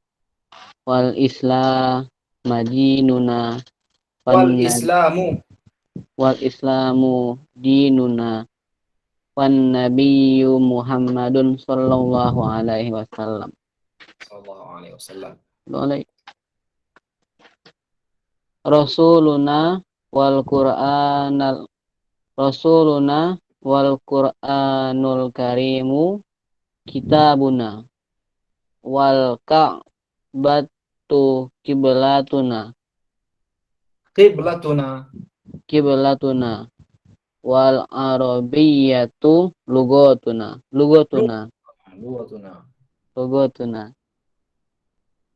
wal Islam madinuna wal Islamu dinuna wan nabiyyu Muhammadun sallallahu alaihi wasallam. Rasuluna wal Qur'anul karimu kitabuna wal ka'batu kiblatuna wal arabiyyatu lugotuna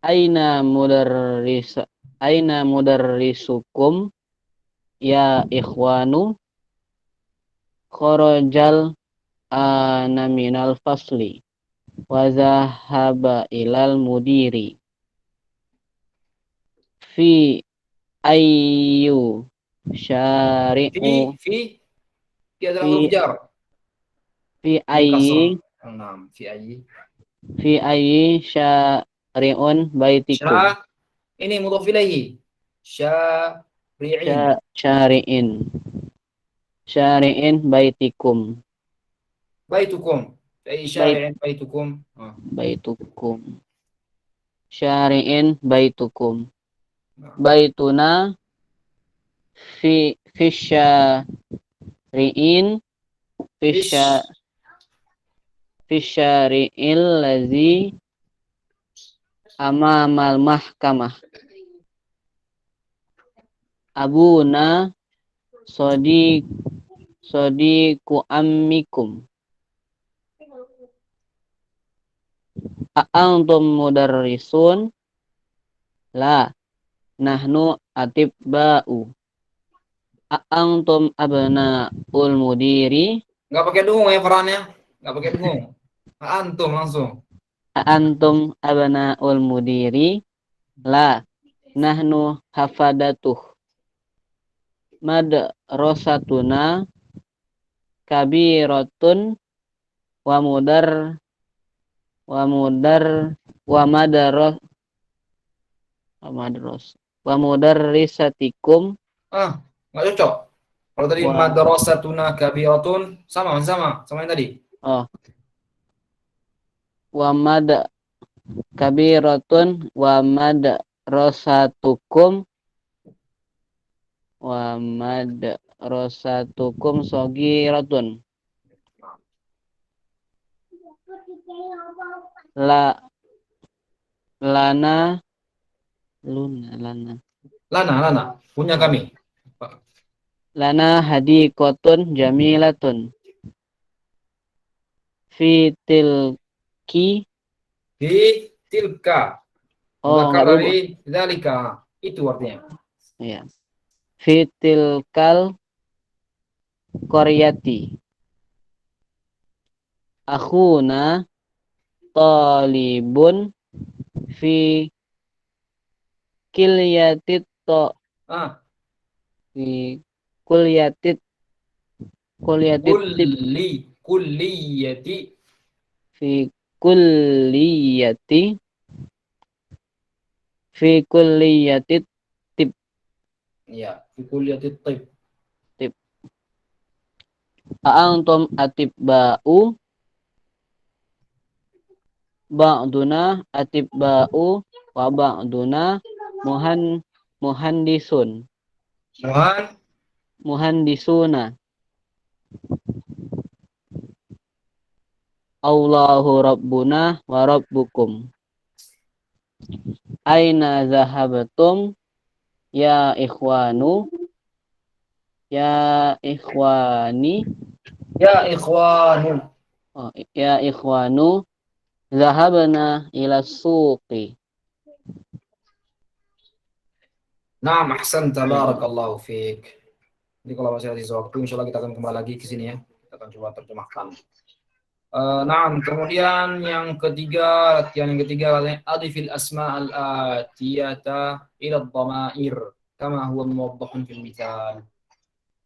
aina mudarrisukum ya ikhwanu kharajal ana minal fasli wa zahaba ilal mudiri fi ayyu syari'u fi adalah huruf jar. fi ayyi syari'un baitikum. Ini mudhaf ilaihi. Syari'in baitikum. Baitukum. Ai syari'in baitukum. Baitukum. Syari'in baitukum. Baituna fi syari'in fi syari'il lazi amamal mahkamah. Abuna sodiku ammikum. A'antum mudarrisun? La, nahnu atibba'u. A'antum abna'ul mudiri? Enggak pakai dengung ya perannya. Enggak pakai dengung. Antum langsung. A'antum abna'ul mudiri? La, nahnu hafadatuh. Madrasatuna kabiratun wa mudarrisatikum. Nggak cocok. Kalau tadi madrasatuna kabiratun sama yang tadi. Kabiratun wa madrasatukum wa madrasatukum shagiratun. Lana punya kami. lana hadiqatun jamilatun fi tilki Di tilka. oh Maka nggak berubah dari zalika. Itu artinya. ya fi tilkal qaryati akhuna talibun fi kilyatit Ah, fi kulyatit tib kulliyati. fi kulliyati tib Ya, fi kulliyati tib. antum atibba'u ba'duna atibba'u wa ba'duna muhandisun muhandisuna Allahu rabbuna wa rabbukum aina zahabatum ya ikhwanu ya ikhwani Ya ikhwanu. oh, ya ikhwanu zahabna ila suqi. Naam, ahsanta, barakallahu fiik. Jadi kalau masih ada sisa waktu, insyaallah kita akan kembali lagi ke sini ya. Kita akan coba terjemahkan. Naam, kemudian yang ketiga, latihan yang ketiga katanya adifil asma'al atiyata ila dhamair kama huwa muwaddahun fil mithal.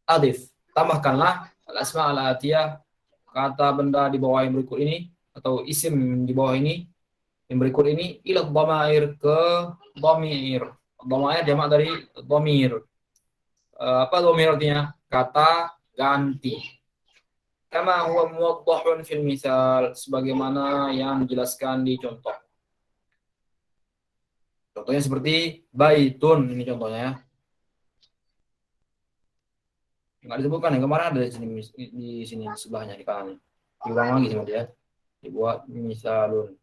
Adif, tambahkanlah al asma'al atiyah, kata benda di bawah yang berikut ini atau isim di bawah ini yang berikut ini ila dhamair ke dhamir. Dhamair jamak dari dhamir. Apa dhamir artinya? Kata ganti. Kama huwa muwaddahun fil misal, sebagaimana yang dijelaskan di contoh. Contohnya seperti baitun, ini contohnya ya. Enggak disebutkan yang kemarin ada di sini sebelahnya di kanannya. Diulang lagi sama dia. Dibuat misalun.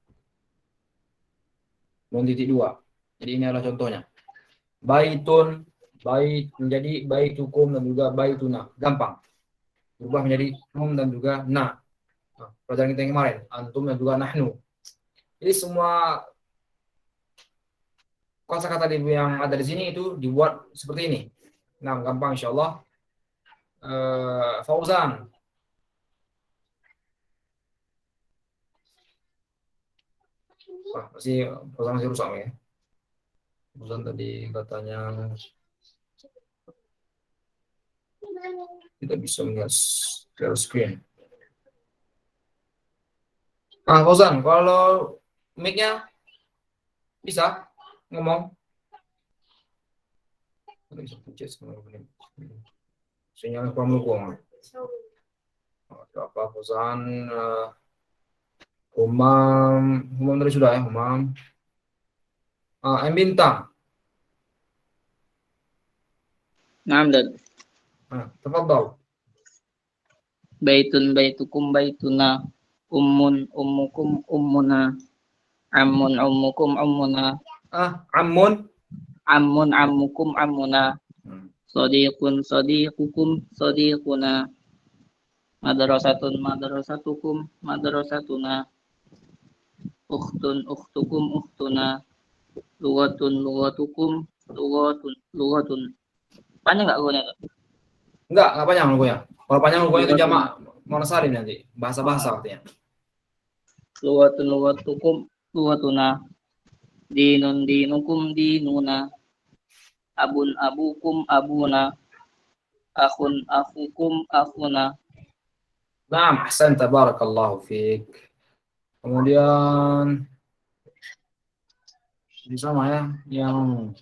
Nun titik 2. Jadi ini adalah contohnya. Baitun, bait menjadi baitukum dan juga baituna. Gampang. Berubah menjadi hum dan juga na. Nah, pelajaran kita yang kemarin, antum dan juga nahnu. Jadi semua kosakata yang ada di sini itu dibuat seperti ini. Nah, gampang insyaallah. Fauzan. Wah, Fauzan masih rusak ya. Fauzan tadi katanya tidak bisa melihat share screen. Fauzan, kalau mic-nya bisa ngomong. Bisa pucat sinyal kurang mendukung. Apa Fauzan? Humam tadi sudah ya, Humam. M Bintang. Naam Dad. Tafadhal. Baitun baitukum baituna, ummun ummukum ummuna, ammun ummukum ummuna, Ammun. ammun ammukum ammuna, sadiqun sadiqukum sadiquna, madrasatun madrasatukum madrasatuna, ukhtun ukhtukum ukhtuna, lughatun lughatukum lughatun. Panjang enggak logonya? Enggak panjang logonya. Kalau panjang logonya itu jamak muannas salim nanti. Bahasa-bahasa artinya. Lughatun lughatukum lughatuna, dinun dinukum dinuna, abun abukum abuna, akhun akhukum akhuna. Naam, ahsanta, barakallahu fiik. Kemudian ini sama ya, yang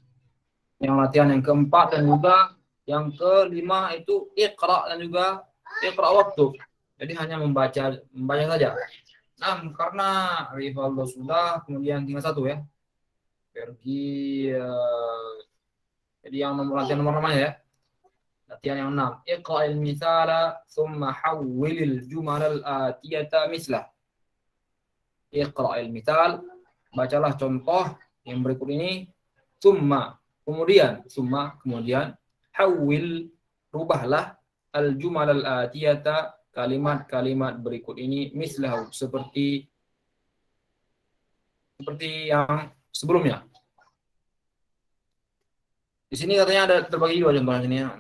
latihan yang keempat dan juga yang kelima itu iqra dan juga iqra waktu. Jadi hanya membaca saja. Nah, karena rivaldo sudah, kemudian tinggal satu ya. Pergi. Jadi yang latihan nomor 6 ya. Latihan yang 6. Iqra'il mithala thumma hawwilil jumalal atiyata mislah. Iqra'il mithal, bacalah contoh yang berikut ini. Thumma, kemudian hawwil, rubahlah al jumalal atiyata, kalimat-kalimat berikut ini mislahu, seperti yang sebelumnya. Di sini katanya ada terbagi dua contohnya sini ya.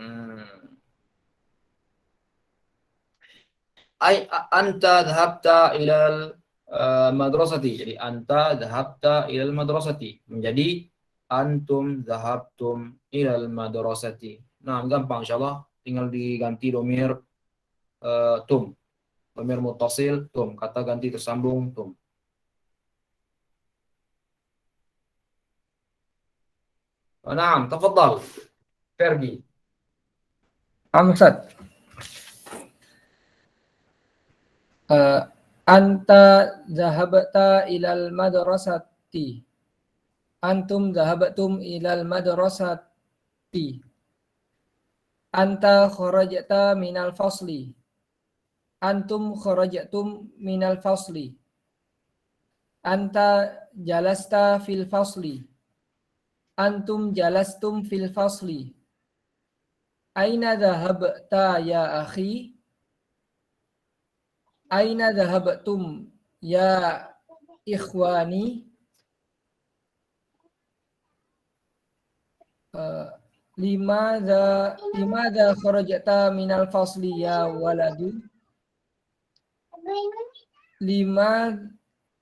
Anta dhahabta ilal madrasati. Jadi anta dhahabta ilal madrasati menjadi antum dhahabtum ilal madrasati. Nah, gampang insyaallah, tinggal diganti domir tum. Domir muttasil tum, kata ganti tersambung tum. Naam, tafadhal. Pergi. Ustaz. Anta zahabta ilal madrasati. Antum zahabtum ilal madrasati. Anta kharajta minal fasli. Antum kharajtum minal fasli. Anta jalasta fil fasli. Antum jalastum fil fasli. Aina dhahabta ya akhi? Aina dhahabtum ya ikhwani? Limadha kharajta minal fasli ya waladu?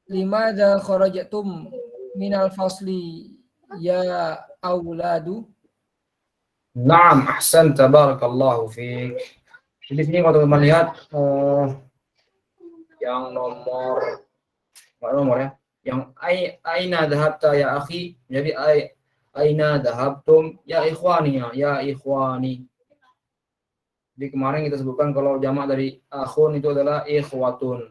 Limadha kharajtum minal fasli ya auladu? Naam, ahsanta, barakallahu fiik. Jadi sini kalau teman-teman lihat yang nomor ya, yang aina dhahabta ya akhi, jadi aina dhahabtum ya ikhwani, ya ikhwani. Jadi kemarin kita sebutkan kalau jamak dari akhun itu adalah ikhwatun.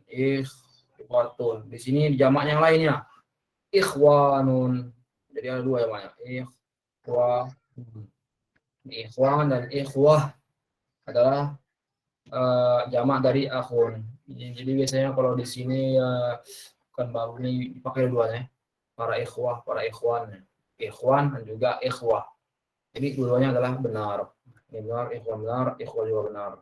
Ikhwatun. Di sini jamaknya yang lainnya ikhwanun. Jadi ada dua jamaknya. Ikhwan dan ikhwah adalah jamak dari akhun. Jadi biasanya kalau di sini bukan baru ini dipakai duanya. Para ikhwah, para ikhwan. Ikhwan dan juga ikhwah. Jadi dua-duanya adalah benar. Ini benar, ikhwan benar, ikhwah juga benar.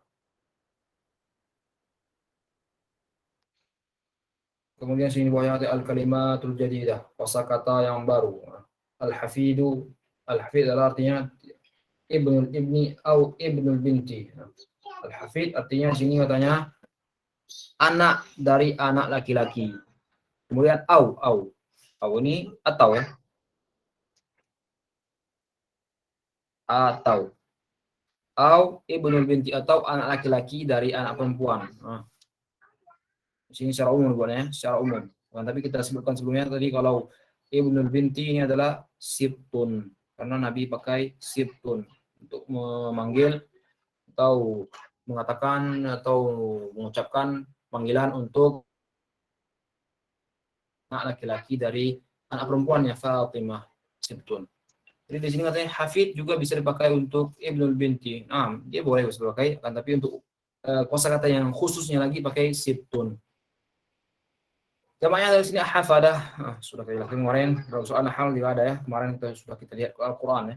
Kemudian sini bawahnya ada al-kalimatul jadidah, kosakata yang baru. Al-hafid adalah artinya ibnul ibni atau ibnul binti. Al-hafid artinya sini katanya anak dari anak laki-laki. Kemudian au ini atau ya. Atau ibnul binti, atau anak laki-laki dari anak perempuan. Di sini secara umum buatnya, secara umum. Tapi kita sebutkan sebelumnya tadi kalau ibnul binti ini adalah sibtun, karena Nabi pakai sibtun untuk memanggil atau mengatakan atau mengucapkan panggilan untuk anak laki-laki dari anak perempuannya Fatimah, sibtun. Jadi di sini katanya hafid juga bisa dipakai untuk ibnul binti. Nah, dia boleh dipakai, tapi untuk kosakata yang khususnya lagi pakai sibtun. Jamaknya dari sini hafadah. Sudah kita lihat kemarin dalam soal nahal juga ada ya. Kemarin sudah kita lihat Al-Qur'an ya.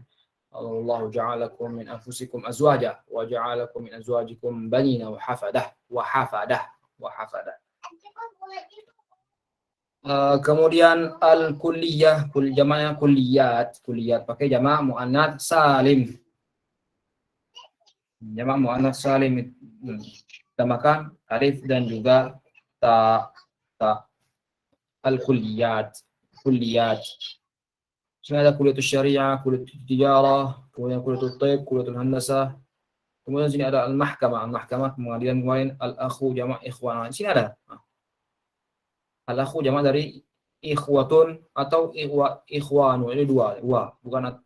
Allahu ja'alakum min anfusikum azwaja wa ja'alakum min azwajikum banina wa hafadah. Kemudian al-kulliyah, jamaknya kulliyat pakai jamak muannats salim. Jamak muannats salim ditambahkan alif dan juga ta. Al-kulliyat. Sini ada kuliatul syariah, kuliatul tijarah, kemudian kuliatul taib, kuliatul handasah. Kemudian sini ada al-mahkamah, pengadilan kemarin, al-akhu jamak ikhwan. Sini ada al-akhu jamak dari ikhwatun atau ikhwanu. Ini dua, bukan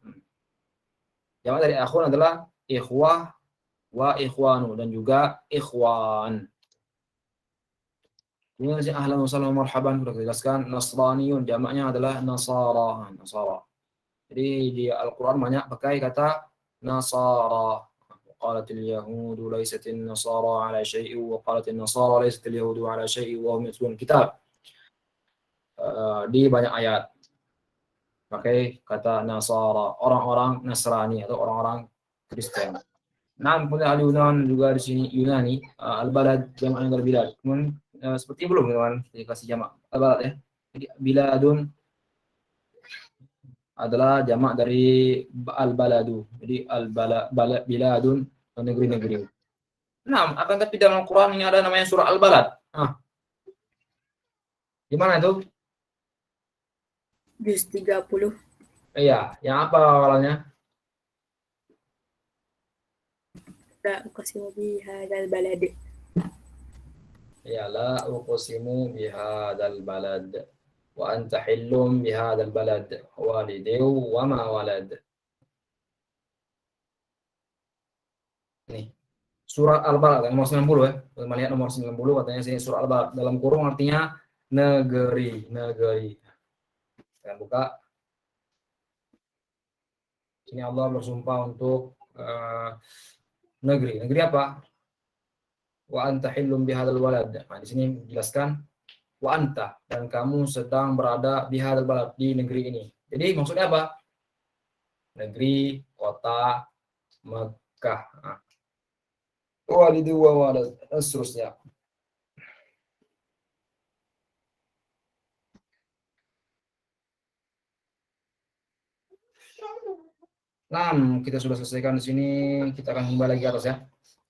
jamak dari akhun adalah ikhwah wa ikhwanu dan juga ikhwan. Kemudian si ahlan wa sahlan wa marhaban sudah dijelaskan. Nasraniyun jamaknya adalah nasara. Nasara. Jadi di Al-Qur'an banyak pakai kata nasara. قالت اليهود ليست النصارى على شيء وقالت النصارى ليست اليهود على شيء وهم يتلون الكتاب. Di banyak ayat pakai kata nasara, orang-orang Nasrani atau orang-orang Kristen. Nah, kemudian al-Yunan juga di sini Yunani, al-balad jamaknya al-bilad. Kemudian seperti belum teman dikasih jamak al-balad ya. Jadi biladun adalah jamak dari al-baladu. Jadi biladun negeri-negeri. Nah, akan tapi dalam Al-Quran ini ada namanya surah al-balad. Gimana itu? Juz 30. Iya, yang apa awalnya? La uqsimu bihadzal balad. Ya, la uqsimu bihadzal balad wa anta hillum bihadzal balad walidiu wa ma walad. Nih, surat Al-Balad nomor 90 ya. Kita lihat nomor 90 katanya sini surat Al-Balad dalam kurung artinya negeri. Kita buka. Sini Allah bersumpah untuk negeri. Negeri apa? Wa anta hillum bihadzal balad. Nah, di sini dijelaskan wa anta, dan kamu sedang berada bihadzal balad, di negeri ini. Jadi maksudnya apa? Negeri, kota Mekah. Nah. Walidu wa walad, seterusnya. Nah, kita sudah selesaikan di sini. Kita akan kembali lagi ke atas ya.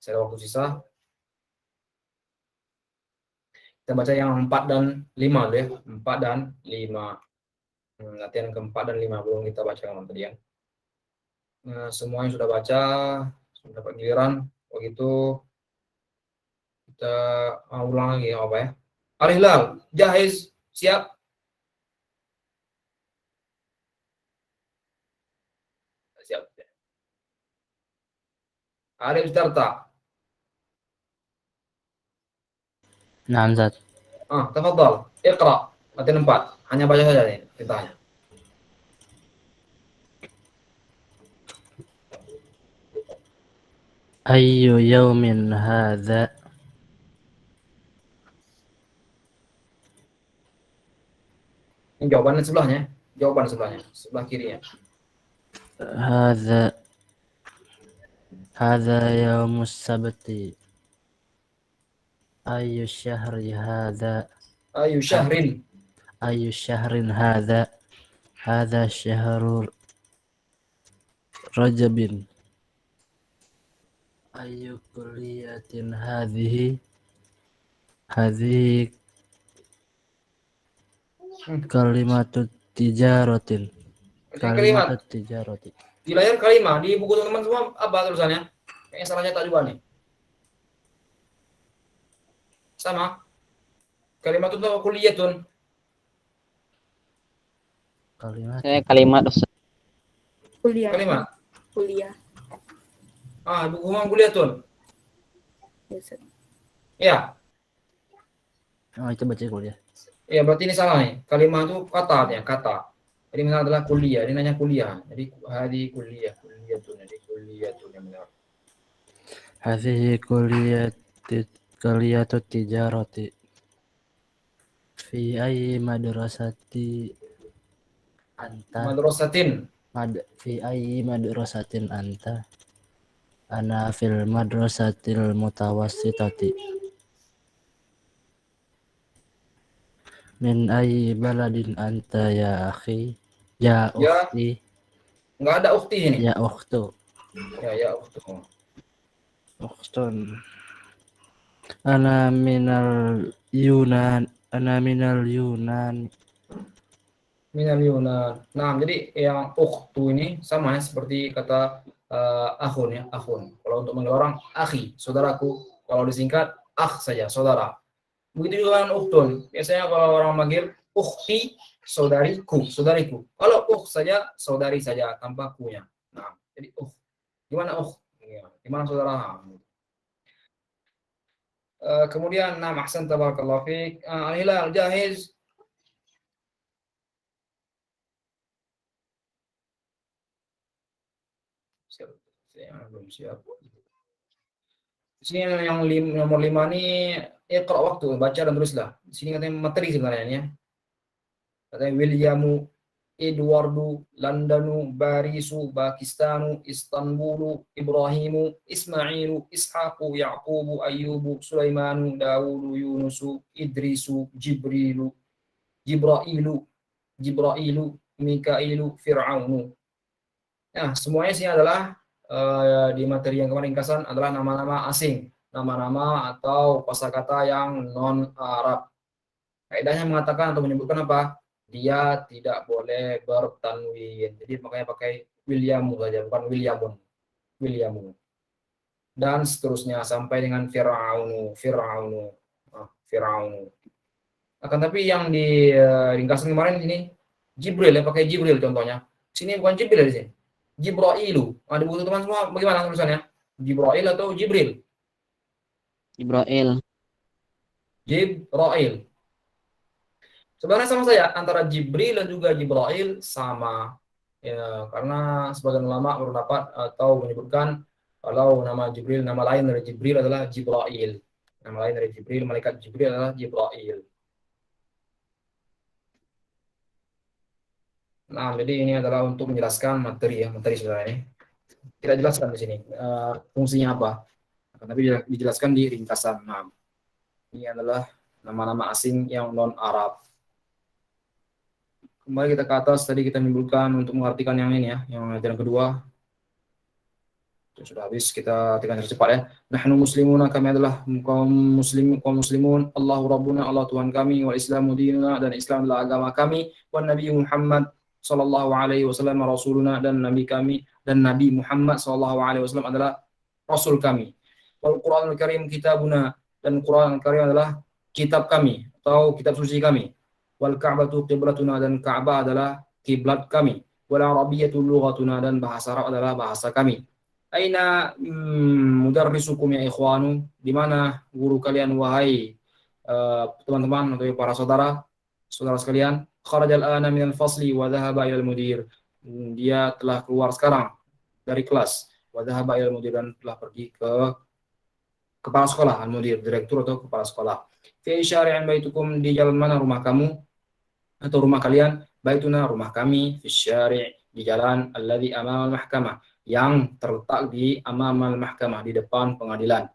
Saya ada waktu sisa. Kita baca yang 4 dan 5 dulu ya. 4 dan 5. Latihan ke-4 dan 5 belum kita bacakan tadi ya. Nah, semuanya sudah baca, sudah dapat giliran. Begitu kita ulang lagi apa ya? Al-Hilal, jahiz, siap? Siap. Arif Darta. Naam, Zat. Tafadhal, Iqra. Latihan 4. Hanya baca saja nih perintahnya. Ayyu yaumin hadza? Ini jawabannya sebelahnya. Jawaban sebelahnya, sebelah kirinya. Hadza yaumus sabti. Ayyu syahri hadza? Ayu syahrin. Ayyu syahrin hadza? Hadza syahrul Rajabin. Ayyu kulliyatin hadhihi? Hadhihi kalimatut tijaratin. Kalimat. Kalimatut tijarati. Di layar kalimat, di buku teman-teman semua apa tulisannya? Kayaknya salah cetak juga nih. Sama. Kalimat itu kulliyatun. Kalimat. Kalimat Ustaz. Kuliah. Kalimat. Kuliah. Buku kulliyatun. Ya. Oh, itu baca kuliah. Ya, berarti ini salah nih. Kalimat itu kata artinya, kata. Jadi misalnya adalah kuliah, ini nanya kuliah. Jadi hari kulliyatun, jadi kulliyatun yang benar. Hadhihi kulliyatut tijarati. Fi ayyi madrasati anta? Madrasatin. Fi ayyi madrasatin anta? Ana fil madrasatil mutawassitati. Min ayyi baladin anta ya akhi? Ya ukhti. Enggak ada ukhti ini. Ya ukhtu. Ya ukhtu. Ukhtun. Ana minal Yunan. Minal Yunan. Nah, jadi yang ukhtu ini sama ya seperti kata akhun ya, akhun. Kalau untuk manggil orang akhi, saudaraku. Kalau disingkat akh saja, saudara. Begitu juga dengan ukhtun. Biasanya kalau orang manggil ukhti, saudariku. Kalau saja, saudari saja tanpa kunya. Nah, jadi gimana gimana saudara? Kemudian nah ahsan tabarakallahu fiik. Hilal jahiz. Siap. Saya belum siap. Di sini yang nomor 5 nih iqra waktu, baca dan tulislah. Di sini katanya materi sebenarnya ya. Katanya Williamu, Edwardu, Londonu, Barisu, Pakistanu, Istanbulu, Ibrahimu, Ismailu, Ishaqu, Yaqubu, Ayyubu, Sulaimanu, Dawudu, Yunusu, Idrisu, Jibrailu, Mikailu, Fir'aunu. Nah, semuanya sih adalah di materi yang kemarin ringkasan adalah nama-nama asing, nama-nama atau kosakata yang non Arab. Kaidahnya mengatakan atau menyebutkan apa? Dia tidak boleh bertanwin. Jadi makanya pakai Williamu saja, bukan Williamun. Williamu. Dan seterusnya sampai dengan Fir'aunu. Akan tapi yang di ringkasan kemarin ini Jibril ya, pakai Jibril contohnya. Sini bukan Jibril di sini. Jibrailu. Ada buku teman semua bagaimana tulisannya? Jibrail atau Jibril? Jibril. Jibrail. Sebenarnya sama saja antara Jibril dan juga Jibrail sama. Ya, karena sebagian ulama berpendapat atau menyebutkan kalau nama Jibril, nama lain dari Jibril adalah Jibrail. Nama lain dari Jibril, malaikat Jibril adalah Jibrail. Nah, jadi ini adalah untuk menjelaskan materi ya, materi sebenarnya. Tidak jelaskan di sini fungsinya apa. Tapi dijelaskan di ringkasan. Nah, ini adalah nama-nama asing yang non Arab. Kembali kita ke atas, tadi kita menyebutkan untuk mengartikan yang ini ya, yang ajaran kedua. Sudah habis, kita artikan cepat ya. Nahnu muslimuna, kami adalah kaum muslimun. Allahu Rabbuna, Allah Tuhan kami, wal Islamu dinuna, dan Islam adalah agama kami, wan Nabi Muhammad sallallahu alaihi wasallam rasuluna, dan Nabi kami, dan Nabi Muhammad sallallahu alaihi wasallam adalah rasul kami. Wal Qur'anul Karim kitabuna, dan Qur'an Karim adalah kitab kami atau kitab suci kami. Wal Ka'batu qiblatuna, dan Ka'bah adalah kiblat kami. Wal Arabiyyatu lughatuna, dan bahasa Arab adalah bahasa kami. Aina mudarrisukum ya ikhwanu, di mana guru kalian wahai teman-teman atau para saudara sekalian? Kharajal ana minal fasli wa dhahaba ilal mudir. Dia telah keluar sekarang dari kelas. Wa dhahaba ilal mudir, dan telah pergi ke kepala sekolah, al-mudir, direktur atau kepala sekolah. Fi syari'in baitukum, di jalan mana rumah kamu atau rumah kalian? Baituna, rumah kami, fi syari', di jalan alladzi amama al-mahkamah, yang terletak di amamal mahkamah, di depan pengadilan.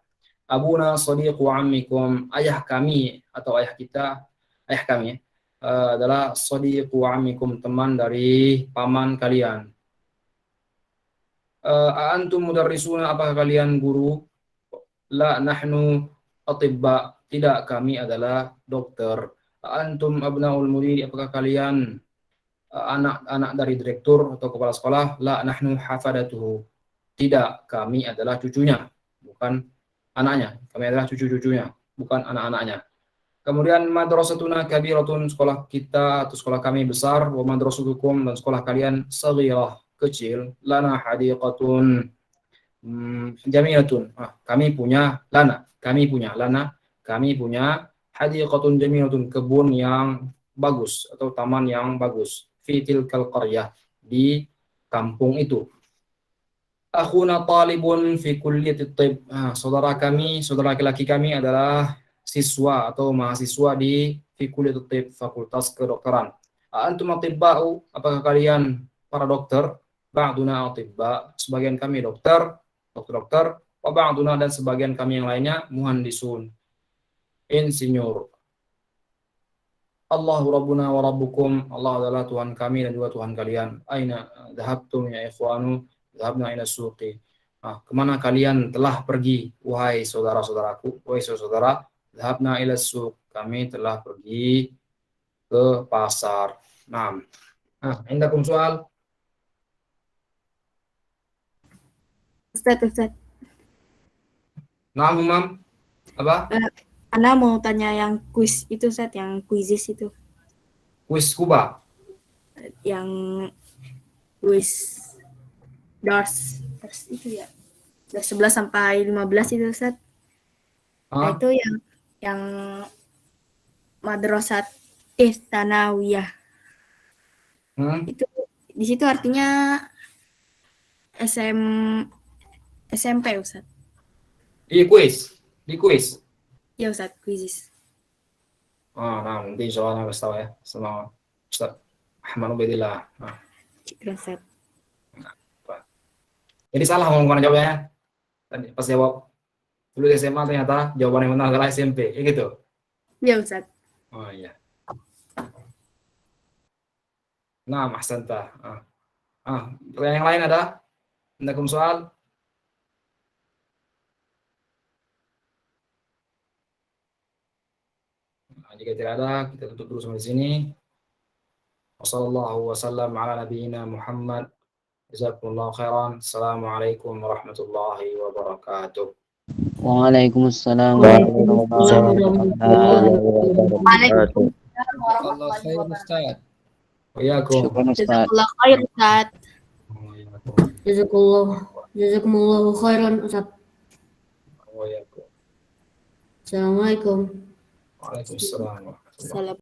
Abuna sadiqu ammikum, ayah kami atau ayah kami adalah sadiqu ammikum, teman dari paman kalian. Antum mudarrisuna, apakah kalian guru? La nahnu atibba, tidak, kami adalah dokter. Antum abnaul mudir, apakah kalian anak-anak dari direktur atau kepala sekolah? La nahnu hafadatuhu, tidak, kami adalah cucunya, bukan anaknya. Kami adalah cucu-cucunya, bukan anak-anaknya. Kemudian madrasatuna kabiratun, sekolah kita atau sekolah kami besar. Wa madrasatukum, dan sekolah kalian saghirah, kecil. Lana hadiqatun jamilatun, kami punya hadiqatun jamilatun, kebun yang bagus atau taman yang bagus. Fitil qaryah, di kampung itu. Akhuna talibun fi kulliyati thib, saudara laki-laki kami adalah siswa atau mahasiswa di fi kulliyati thib, fakultas kedokteran. Antum atibba'u, apakah kalian para dokter? Ba'duna atibba, sebagian kami dokter, wa ba'duna, dan sebagian kami yang lainnya muhandisun, insinyur. Allahu Rabbuna wa Rabbukum, Allah adalah Tuhan kami dan juga Tuhan kalian. Aina dhahabtum ya ikhwanu, dhahabna ila suqi. Kemana kalian telah pergi, wahai saudara-saudaraku, wahai saudara? Dhahabna ila suq, kami telah pergi ke pasar. Naam. Indakum soal? Ustaz. Naam, Mam. Apa? Ana mau tanya yang kuis itu, Ustaz, yang kuisis itu. Kuis Kuba. Yang kuis dars itu ya. Dari 11 sampai 15 itu, Ustaz. Nah, Ah, itu yang madrasah Tanawiyah. hmm? Itu di situ artinya SM SMP Ustaz. Di kuis, di kuis. Ya Ustaz, kuisis. Nah, nanti insya Allah kasih tahu ya sama Ustaz Ahmad Ubaidillah. Nah, Syukran Ustaz. jadi salah ngomong jawabnya. Tadi pas jawab dulu SMA ternyata jawaban yang benar adalah SMP, ya gitu. Ya Ustaz. Oh iya. Nah, ahsanta. Pertanyaan yang lain ada? Andakum soal? Nah, jika tidak ada, kita tutup dulu sampai sini. Wassallallahu wasallam ala nabiyyina Muhammad. Jazakumullahu khairan. Assalamualaikum warahmatullahi wabarakatuh. Waalaikumsalam Waalaikumsalam warahmatullahi wabarakatuh. Allah khair Ustaz. Waalaikumsalam. Syukran Ustaz. Jazakallah khair Ustaz. Jazakumullahu khairan Ustaz. Waalaikumsalam. Assalamualaikum. Waalaikumsalam. Salam.